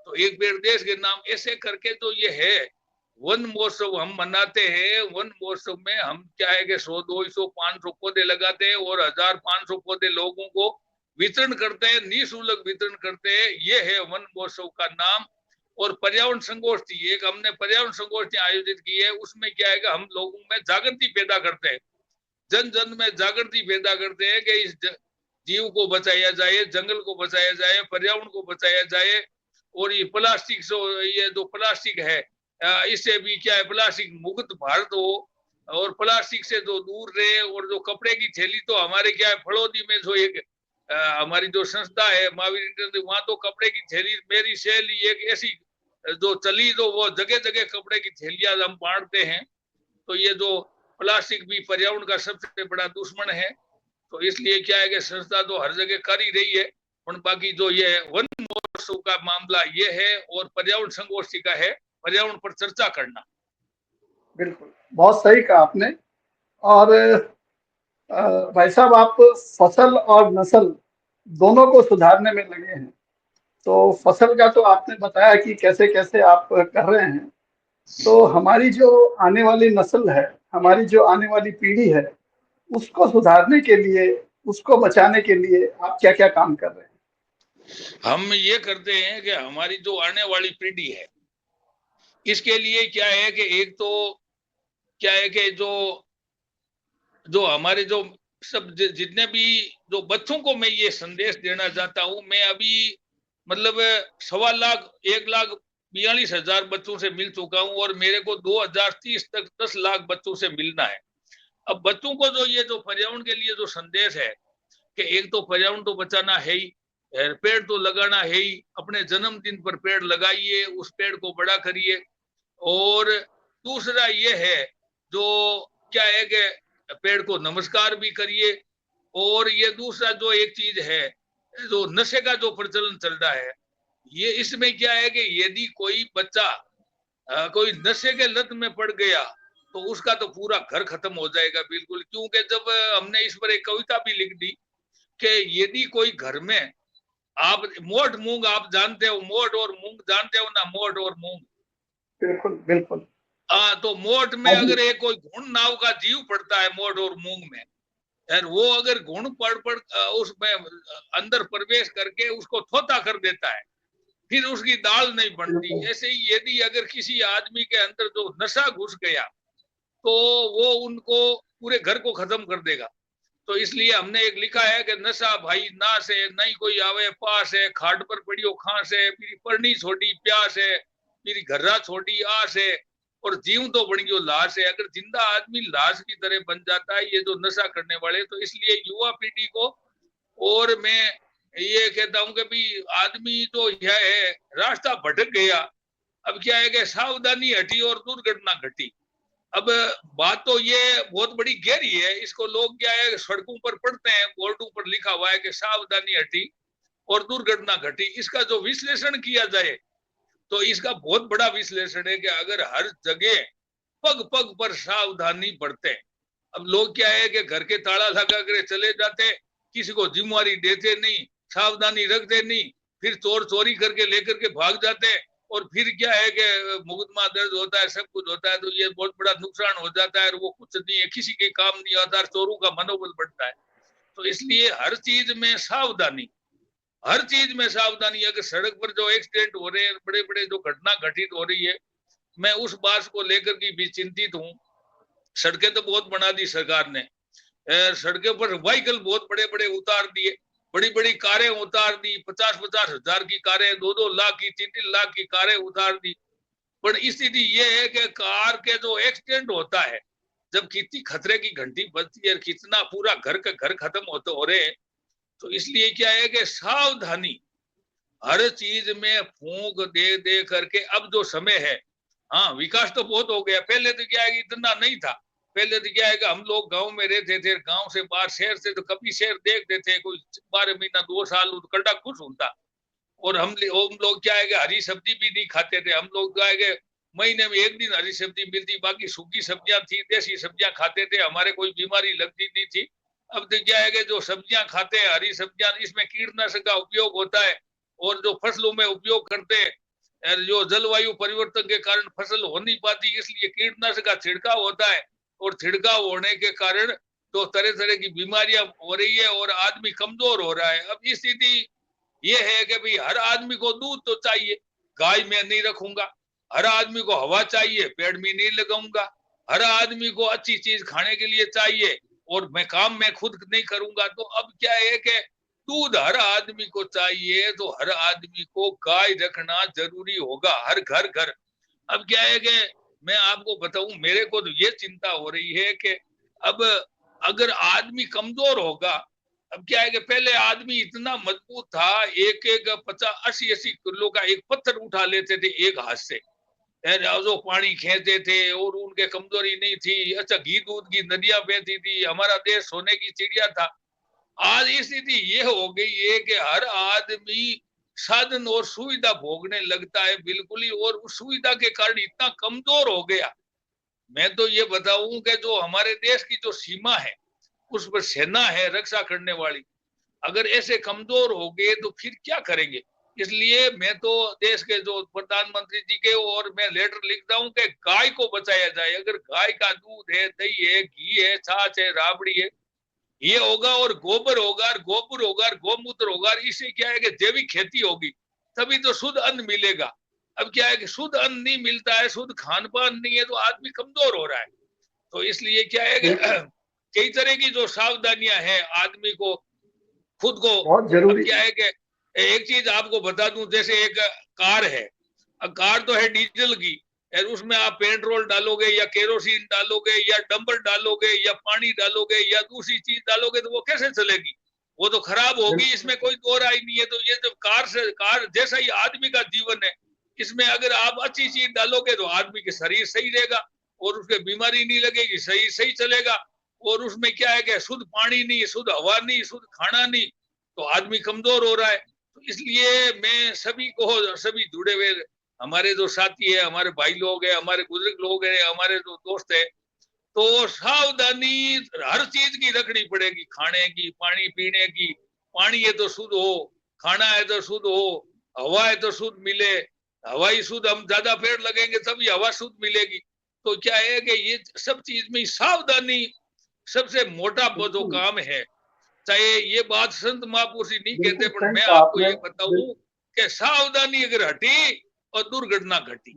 तो एक पेड़ देश के नाम, ऐसे करके तो ये है वन महोत्सव हम मनाते हैं। वन महोत्सव में हम क्या है कि 100, 200, 500 पौधे लगाते हैं और 1500 पौधे लोगों को वितरण करते हैं, निःशुल्क वितरण करते हैं। ये है वन महोत्सव का नाम। और पर्यावरण संगोष्ठी, एक हमने पर्यावरण संगोष्ठी आयोजित की है, उसमें क्या है कि हम लोगों में जागृति पैदा करते हैं, जन जन में जागृति पैदा करते हैं कि इस जीव को बचाया जाए, जंगल को बचाया जाए, पर्यावरण को बचाया जाए। और ये प्लास्टिक से, ये जो प्लास्टिक है इससे भी क्या है प्लास्टिक मुक्त भारत हो और प्लास्टिक से जो दूर रहे। और जो कपड़े की थैली, तो हमारे क्या है फड़ौदी में जो एक हमारी जो संस्था है महावीर इंटरनेशनल, वहां तो कपड़े की थैली, मेरी सहेली एक ऐसी जो चली, तो वो जगह जगह कपड़े की थैलियां हम बांटते हैं। तो ये जो प्लास्टिक भी पर्यावरण का सबसे बड़ा दुश्मन है, तो इसलिए क्या है कि संस्था तो हर जगह कर ही रही है। और बाकी जो ये वन महोत्सव का मामला ये है और पर्यावरण संगोष्ठी का है, पर्यावरण पर चर्चा करना। बिल्कुल, बहुत सही कहा आपने। और भाई साहब, आप फसल और नस्ल दोनों को सुधारने में लगे हैं। तो फसल का तो आपने बताया कि कैसे कैसे आप कर रहे हैं। तो हमारी जो आने वाली नस्ल है, हमारी जो आने वाली पीढ़ी है, उसको सुधारने के लिए, उसको बचाने के लिए आप क्या क्या काम कर रहे हैं? हम ये करते हैं कि हमारी जो आने वाली पीढ़ी है, इसके लिए क्या है कि एक तो क्या है कि जो हमारे जो सब जितने भी जो बच्चों को मैं ये संदेश देना चाहता हूं, मैं अभी मतलब 1.25 लाख 1,42,000 बच्चों से मिल चुका हूं और मेरे को 2030 तक 10 लाख बच्चों से मिलना है। अब बच्चों को जो ये जो पर्यावरण के लिए जो संदेश है कि एक तो पर्यावरण तो बचाना है ही, पेड़ तो लगाना है ही, अपने जन्मदिन पर पेड़ लगाइए, उस पेड़ को बड़ा करिए। और दूसरा ये है जो क्या है कि पेड़ को नमस्कार भी करिए। और ये दूसरा जो एक चीज है, जो नशे का जो प्रचलन चल रहा है, ये इसमें क्या है कि यदि कोई बच्चा कोई नशे के लत में पड़ गया तो उसका तो पूरा घर खत्म हो जाएगा बिल्कुल। क्योंकि जब हमने इस पर एक कविता भी लिख दी कि यदि कोई घर में, आप मोठ मूंग आप जानते हो, मोठ और मूंग जानते हो ना, मोठ और मूंग। बिल्कुल बिल्कुल। तो मोठ में अगर एक कोई घुण नाव का जीव पड़ता है मोठ और मूंग में, यार वो अगर घुण पड़ उसमें अंदर प्रवेश करके उसको थोथा कर देता है, फिर उसकी दाल नहीं बनती। ऐसे ही यदि अगर किसी आदमी के अंदर जो नशा घुस गया तो वो उनको पूरे घर को खत्म कर देगा। तो इसलिए हमने एक लिखा है कि नशा भाई नाश है, नहीं कोई आवे पास है, खाट पर पड़ियो खास है, मेरी परनी छोड़ी प्यास है, मेरी घर्रा छोड़ी आस है, और जीव तो बन गयो लाश है। अगर जिंदा आदमी लाश की तरह बन जाता है ये जो नशा करने वाले, तो इसलिए युवा पीढ़ी को, और मैं ये कहता हूं कि भी आदमी जो है रास्ता भटक गया, अब क्या है कि सावधानी हटी और दुर्घटना घटी। अब बात तो ये बहुत बड़ी गहरी है, इसको लोग क्या है सड़कों पर पढ़ते हैं, बोर्डों पर लिखा हुआ है कि सावधानी हटी और दुर्घटना घटी। इसका जो विश्लेषण किया जाए तो इसका बहुत बड़ा विश्लेषण है कि अगर हर जगह पग पग पर सावधानी बरते। अब लोग क्या है कि घर के ताला लगा कर चले जाते, किसी को जिम्मेवारी देते नहीं, सावधानी रखते नहीं, फिर चोर चोरी करके लेकर के भाग जाते, और फिर क्या है कि मुकदमा दर्ज होता है, सब कुछ होता है, तो ये बहुत बड़ा नुकसान हो जाता है, और वो कुछ नहीं है, किसी के काम नहीं आता, चोरों का मनोबल बढ़ता है। तो इसलिए हर चीज में सावधानी, हर चीज में सावधानी। अगर सड़क पर जो एक्सीडेंट हो रहे हैं, बड़े बड़े जो घटना घटित हो रही है, मैं उस बात को लेकर के भी चिंतित हूँ। सड़कें तो बहुत बना दी सरकार ने, सड़कों पर व्हीकल बहुत बड़े बड़े उतार दिए, बड़ी बड़ी कारें उतार दी, 50-50 हजार की कारें, 2-2 लाख की, 3-3 लाख की कारें उतार दी। पर स्थिति ये है कि कार के जो एक्सीडेंट होता है, जब कितनी खतरे की घंटी बजती है, कितना पूरा घर का घर खत्म होते हो रहे हैं। तो इसलिए क्या है कि सावधानी हर चीज में फूंक दे दे करके। अब जो समय है, हाँ विकास तो बहुत हो गया, पहले तो क्या है कि इतना नहीं था। पहले तो क्या है कि हम लोग गांव में रहते थे, गांव से बाहर शहर से तो कभी शहर देखते थे, कोई 12 महीना 2 साल कड़ा खुश होता। और हम लोग क्या है कि हरी सब्जी भी नहीं खाते थे, हम लोग क्या है कि महीने में 1 दिन हरी सब्जी मिलती, बाकी सूखी सब्जियां थी, देसी सब्जियां खाते थे, हमारे कोई बीमारी लगती नहीं थी। अब तो क्या है कि जो सब्जियां खाते हैं हरी सब्जियां, इसमें कीटनाशक का उपयोग होता है, और जो फसलों में उपयोग करते हैं, जो जलवायु परिवर्तन के कारण फसल हो नहीं पाती, इसलिए कीटनाशक का छिड़काव होता है, और छिड़काव होने के कारण तो तरह तरह की बीमारियां हो रही है, और आदमी कमजोर हो रहा है। अब स्थिति ये है कि भाई हर आदमी को दूध तो चाहिए, गाय मैं नहीं रखूंगा, हर आदमी को हवा चाहिए, पेड़ में नहीं लगाऊंगा, हर आदमी को अच्छी चीज खाने के लिए चाहिए, और मैं काम मैं खुद नहीं करूंगा। तो अब क्या है कि दूध हर आदमी को चाहिए, तो हर आदमी को गाय रखना जरूरी होगा, हर घर घर। अब क्या है कि मैं आपको बताऊं, मेरे को तो ये चिंता हो रही है कि अब अगर आदमी कमजोर होगा, अब क्या है कि पहले आदमी इतना मजबूत था, एक 50-80 किलो का एक पत्थर उठा लेते थे एक हाथ से, जो पानी खेते थे, और उनके कमजोरी नहीं थी। अच्छा, घी दूध की नदियां बहती थी, हमारा देश सोने की चिड़िया था। आज स्थिति ये हो गई है कि हर आदमी साधन और सुविधा भोगने लगता है बिल्कुल ही, और उस सुविधा के कारण इतना कमजोर हो गया। मैं तो ये बताऊं कि जो हमारे देश की जो सीमा है, उस पर सेना है रक्षा करने वाली, अगर ऐसे कमजोर हो गए तो फिर क्या करेंगे। इसलिए मैं तो देश के जो प्रधानमंत्री जी के और मैं लेटर लिखता हूं कि गाय को बचाया जाए। अगर गाय का दूध है, दही है, घी है, छाछ है, राबड़ी है, ये होगा, और गोबर होगा, और गोबर होगा, और गोमूत्र होगा, इससे क्या है कि जैविक खेती होगी, तभी तो शुद्ध अन्न मिलेगा। अब क्या है कि शुद्ध अन्न नहीं मिलता है, शुद्ध खान पान नहीं है, तो आदमी कमजोर हो रहा है। तो इसलिए क्या है कि कई तरह की जो सावधानियां हैं आदमी को खुद को, बहुत जरूरी। अब क्या है कि एक चीज आपको बता दूं, जैसे एक कार है, अब कार तो है डीजल की, और उसमें आप पेट्रोल डालोगे या केरोसिन डालोगे या डंबर डालोगे या पानी डालोगे या दूसरी चीज डालोगे, तो वो कैसे चलेगी, वो तो खराब होगी, इसमें कोई दो राय नहीं है। तो ये जब कार जैसा ही आदमी का जीवन है, इसमें अगर आप अच्छी चीज डालोगे तो आदमी के शरीर सही रहेगा और उसके बीमारी नहीं लगेगी, शरीर सही चलेगा। और उसमें क्या है कि शुद्ध पानी नहीं, शुद्ध हवा नहीं, शुद्ध खाना नहीं, तो आदमी कमजोर हो रहा है। तो इसलिए मैं सभी को, सभी जुड़े हुए हमारे जो साथी है, हमारे भाई लोग हैं, हमारे बुजुर्ग लोग हैं, हमारे जो दोस्त है, तो सावधानी हर चीज की रखनी पड़ेगी, खाने की, पानी पीने की। पानी है तो शुद्ध हो, खाना है तो शुद्ध हो, हवा है तो शुद्ध मिले। हवा ही शुद्ध, हम ज्यादा पेड़ लगेंगे तभी हवा शुद्ध मिलेगी। तो क्या है कि ये सब चीज में सावधानी सबसे मोटा जो काम है। चाहे ये बात संत महापुरुष नहीं कहते, पर मैं आपको ये बताऊं कि सावधानी अगर हटी और दुर्घटना घटी,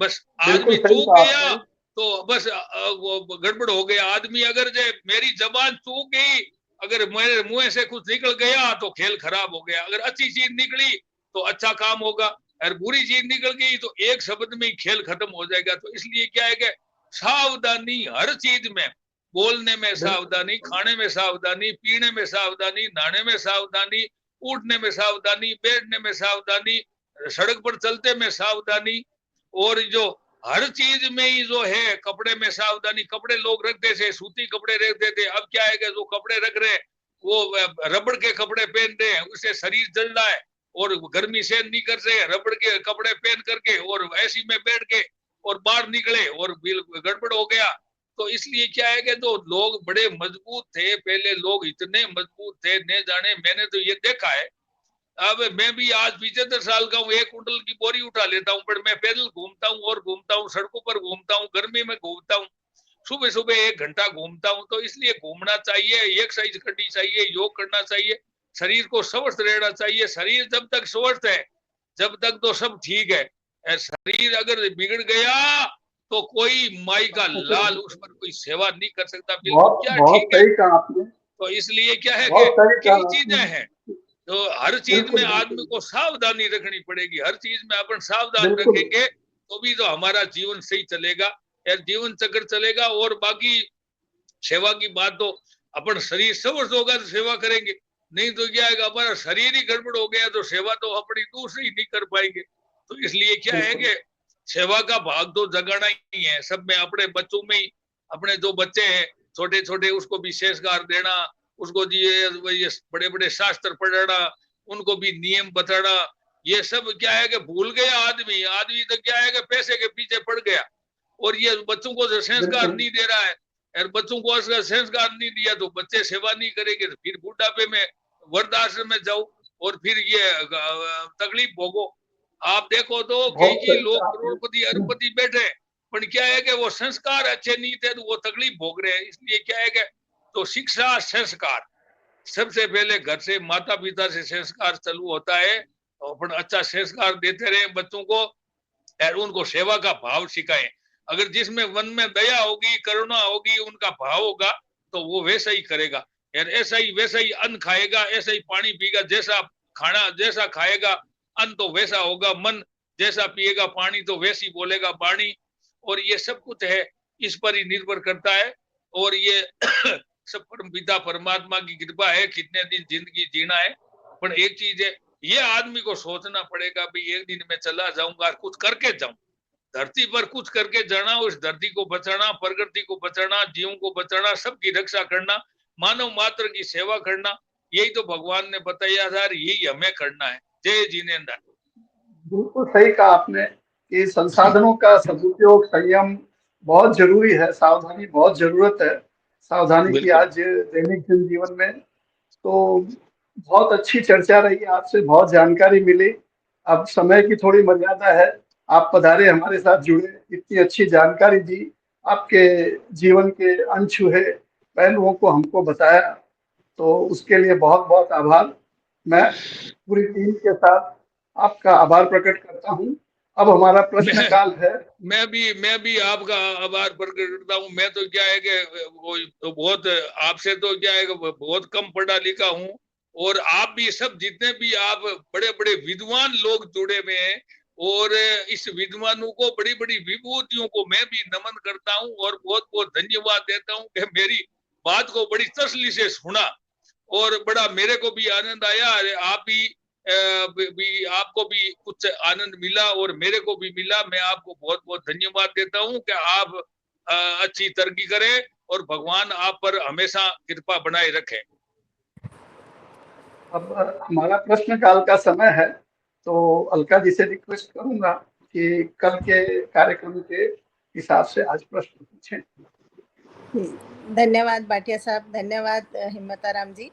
बस आदमी चूक गया तो बस वो गड़बड़ हो गया। आदमी अगर जे मेरी जबान चूक गई, अगर मेरे मुंह से कुछ निकल गया तो खेल खराब हो गया। अगर अच्छी चीज निकली तो अच्छा काम होगा, और बुरी चीज निकल गई तो एक शब्द में ही खेल खत्म हो जाएगा। तो इसलिए क्या है कि सावधानी हर चीज में, बोलने में सावधानी, खाने में सावधानी, पीने में सावधानी, नहाने में सावधानी, उठने में सावधानी, बैठने में सावधानी, सड़क पर चलते में सावधानी, और जो हर चीज में ही जो है, कपड़े में सावधानी। कपड़े लोग रखते थे, सूती कपड़े रखते थे, अब क्या है कि जो कपड़े रख रहे हैं वो रबड़ के कपड़े पहन रहे हैं, उससे शरीर जल रहा है और गर्मी सहन नहीं कर रहे, रबड़ के कपड़े पहन करके और एसी में बैठ के और बाहर निकले और गड़बड़ हो गया। तो इसलिए क्या है कि जो लोग बड़े मजबूत थे, पहले लोग इतने मजबूत थे, न जाने, मैंने तो ये देखा है। अब मैं भी आज 75 साल का हूँ, 1 कुंटल की बोरी उठा लेता हूँ, पर मैं पैदल घूमता हूँ और घूमता हूँ, सड़कों पर घूमता हूँ, गर्मी में घूमता हूँ, सुबह सुबह 1 घंटा घूमता हूँ। तो इसलिए घूमना चाहिए, एक्सरसाइज करनी चाहिए, योग करना चाहिए, शरीर को स्वस्थ रहना चाहिए। शरीर जब तक स्वस्थ है, जब तक तो सब ठीक है। शरीर अगर बिगड़ गया तो कोई माई का लाल उस पर कोई सेवा नहीं कर सकता। बिल्कुल क्या ठीक है। तो इसलिए क्या है कि कई चीजें हैं, तो हर चीज में आदमी को सावधानी रखनी पड़ेगी। हर चीज में अपन सावधान रखेंगे तो भी तो हमारा जीवन सही चलेगा, यार जीवन चक्र चलेगा। और बाकी सेवा की बात तो अपन शरीर स्वस्थ होगा तो सेवा करेंगे, नहीं तो क्या है, हमारा शरीर ही गड़बड़ हो गया तो सेवा तो अपनी दूसरी ही नहीं कर पाएंगे। तो इसलिए क्या है कि सेवा का भाग तो जगाना ही है सब में, अपने बच्चों में ही, अपने जो बच्चे हैं छोटे छोटे उसको भी संस्कार देना, उसको ये बड़े बड़े शास्त्र पढ़ाना, उनको भी नियम बताना। ये सब क्या है कि भूल गया आदमी तो क्या है कि पैसे के पीछे पड़ गया, और ये बच्चों को संस्कार नहीं दे रहा है। और बच्चों को संस्कार नहीं दिया तो बच्चे सेवा नहीं करेंगे, तो फिर बुढ़ापे में वृद्धाश्रम में जाओ और फिर ये तकलीफ भोगो। आप देखो तो कई लोग करोड़पति अरबपति बैठे, पर क्या है कि वो संस्कार अच्छे नहीं थे तो वो तकलीफ भोग रहे हैं। इसलिए क्या है कि तो शिक्षा संस्कार सबसे पहले घर से, माता पिता से संस्कार चालू होता है। तो अपन अच्छा संस्कार देते रहे बच्चों को और उनको सेवा का भाव सिखाएं। अगर जिसमें मन में दया होगी, करुणा होगी, उनका भाव होगा तो वो वैसा ही करेगा, यार ऐसा ही वैसा ही अन्न खाएगा, ऐसा ही पानी पिएगा। जैसा खाना जैसा खाएगा अन्न तो वैसा होगा, मन जैसा पिएगा पानी तो वैसी बोलेगा वाणी। और ये सब कुछ है, इस पर ही निर्भर करता है। और ये सब परम पिता परमात्मा की कृपा है, कितने दिन जिंदगी जीना है। पर एक चीज है, ये आदमी को सोचना पड़ेगा भाई एक दिन मैं चला जाऊंगा, कुछ करके जाऊं, धरती पर कुछ करके जाना, उस धरती को बचाना, प्रकृति को बचाना, जीवों को बचाना, सबकी रक्षा करना, मानव मात्र की सेवा करना, यही तो भगवान ने बताया था, यही हमें करना है। जय जिनेंद्र। बिल्कुल सही कहा आपने कि संसाधनों का सदुपयोग, संयम बहुत जरूरी है, सावधानी बहुत जरूरत है। सावधानी की आज दैनिक जीवन में तो बहुत अच्छी चर्चा रही, आपसे बहुत जानकारी मिली। अब समय की थोड़ी मर्यादा है, आप पधारे, हमारे साथ जुड़े, इतनी अच्छी जानकारी दी, आपके जीवन के अनछुए पहलुओं को हमको बताया, तो उसके लिए बहुत बहुत आभार। मैं पूरी टीम के साथ आपका आभार प्रकट करता हूं। अब हमारा प्रश्न काल है। मैं भी आपका आभार प्रकट करता हूं। मैं तो क्या है कि तो बहुत आपसे तो क्या है कि बहुत कम पढ़ा लिखा हूं, और आप भी सब जितने भी आप बड़े बड़े विद्वान लोग जुड़े हुए हैं, और इस विद्वानों को, बड़ी बड़ी विभूतियों को मैं भी नमन करता हूं और बहुत बहुत धन्यवाद देता हूं कि मेरी बात को बड़ी तसल्ली से सुना, और बड़ा मेरे को भी आनंद आया। आप भी भी आपको भी कुछ आनंद मिला और मेरे को भी मिला। मैं आपको बहुत बहुत धन्यवाद देता हूँ कि आप अच्छी तरक्की करें और भगवान आप पर हमेशा कृपा बनाए रखें। अब हमारा प्रश्नकाल का समय है, तो अलका जी से रिक्वेस्ट करूंगा कि कल के कार्यक्रम के हिसाब से आज प्रश्न पूछें। धन्यवाद भाटिया साहब, धन्यवाद हिम्मताराम जी।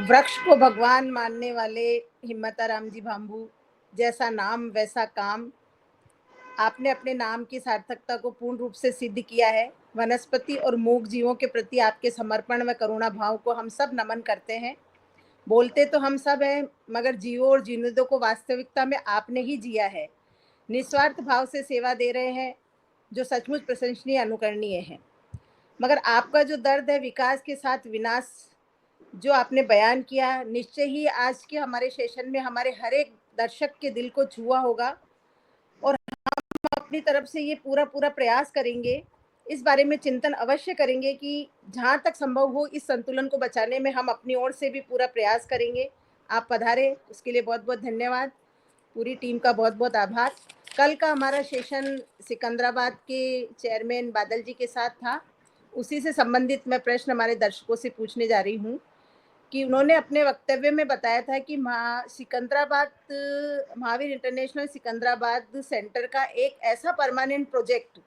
वृक्ष को भगवान मानने वाले हिम्मताराम जी भांबू, जैसा नाम वैसा काम, आपने अपने नाम की सार्थकता को पूर्ण रूप से सिद्ध किया है। वनस्पति और मूक जीवों के प्रति आपके समर्पण व करुणा भाव को हम सब नमन करते हैं। बोलते तो हम सब हैं, मगर जीवों और जीवों को वास्तविकता में आपने ही जिया है। निस्वार्थ भाव से सेवा दे रहे हैं, जो सचमुच प्रशंसनीय अनुकरणीय है। मगर आपका जो दर्द है विकास के साथ विनाश, जो आपने बयान किया, निश्चय ही आज के हमारे सेशन में हमारे हर एक दर्शक के दिल को छुआ होगा। और हम अपनी तरफ से ये पूरा प्रयास करेंगे, इस बारे में चिंतन अवश्य करेंगे कि जहाँ तक संभव हो इस संतुलन को बचाने में हम अपनी ओर से भी पूरा प्रयास करेंगे। आप पधारे, उसके लिए बहुत बहुत धन्यवाद। पूरी टीम का बहुत बहुत आभार। कल का हमारा सेशन सिकंदराबाद के चेयरमैन बादल जी के साथ था। उसी से संबंधित मैं प्रश्न हमारे दर्शकों से पूछने जा रही हूँ कि उन्होंने अपने वक्तव्य में बताया था कि सिकंदराबाद महावीर इंटरनेशनल सिकंदराबाद सेंटर का एक ऐसा परमानेंट प्रोजेक्ट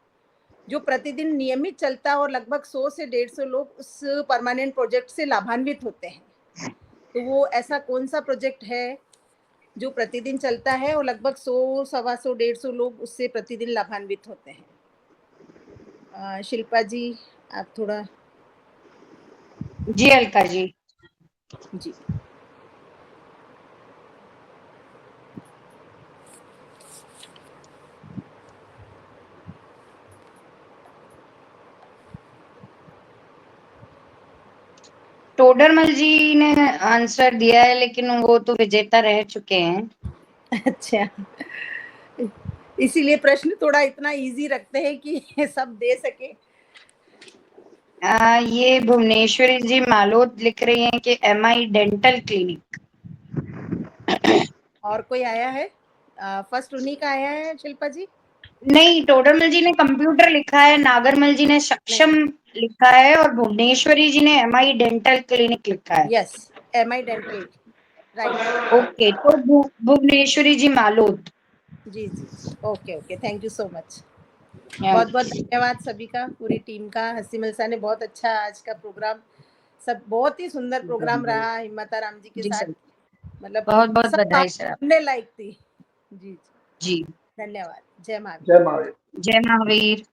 जो प्रतिदिन नियमित चलता है और लगभग 100 से 150 लोग उस परमानेंट प्रोजेक्ट से लाभान्वित होते हैं। तो वो ऐसा कौन सा प्रोजेक्ट है जो प्रतिदिन चलता है और लगभग 100, 125, 150 लोग उससे प्रतिदिन लाभान्वित होते हैं? शिल्पा जी, आप थोड़ा। जी अलका जी। जी, टोडरमल जी ने आंसर दिया है, लेकिन वो तो विजेता रह चुके हैं। अच्छा, इसीलिए प्रश्न थोड़ा इतना इजी रखते हैं कि सब दे सके। ये भुवनेश्वरी जी मालोद लिख रही हैं कि MI डेंटल क्लिनिक। और कोई आया है? फर्स्ट उन्हीं का आया है शिल्पा जी? नहीं, टोडरमल जी ने कंप्यूटर लिखा है, नागरमल जी ने सक्षम लिखा है और भुवनेश्वरी जी ने MI डेंटल क्लिनिक लिखा है। Yes, MI dental, right. Okay, तो भुवनेश्वरी जी मालोद। जी जी, okay, thank you so much. बहुत बहुत धन्यवाद सभी का, पूरी टीम का। हंसी मलसा ने बहुत अच्छा आज का प्रोग्राम, सब बहुत ही सुंदर प्रोग्राम रहा हिम्मताराम जी के जी साथ। सर, मतलब बहुत बहुत सब बधाई सर। सुनने लायक थी। जी जी, धन्यवाद। जय महावीर। जय महावीर। जय महावीर।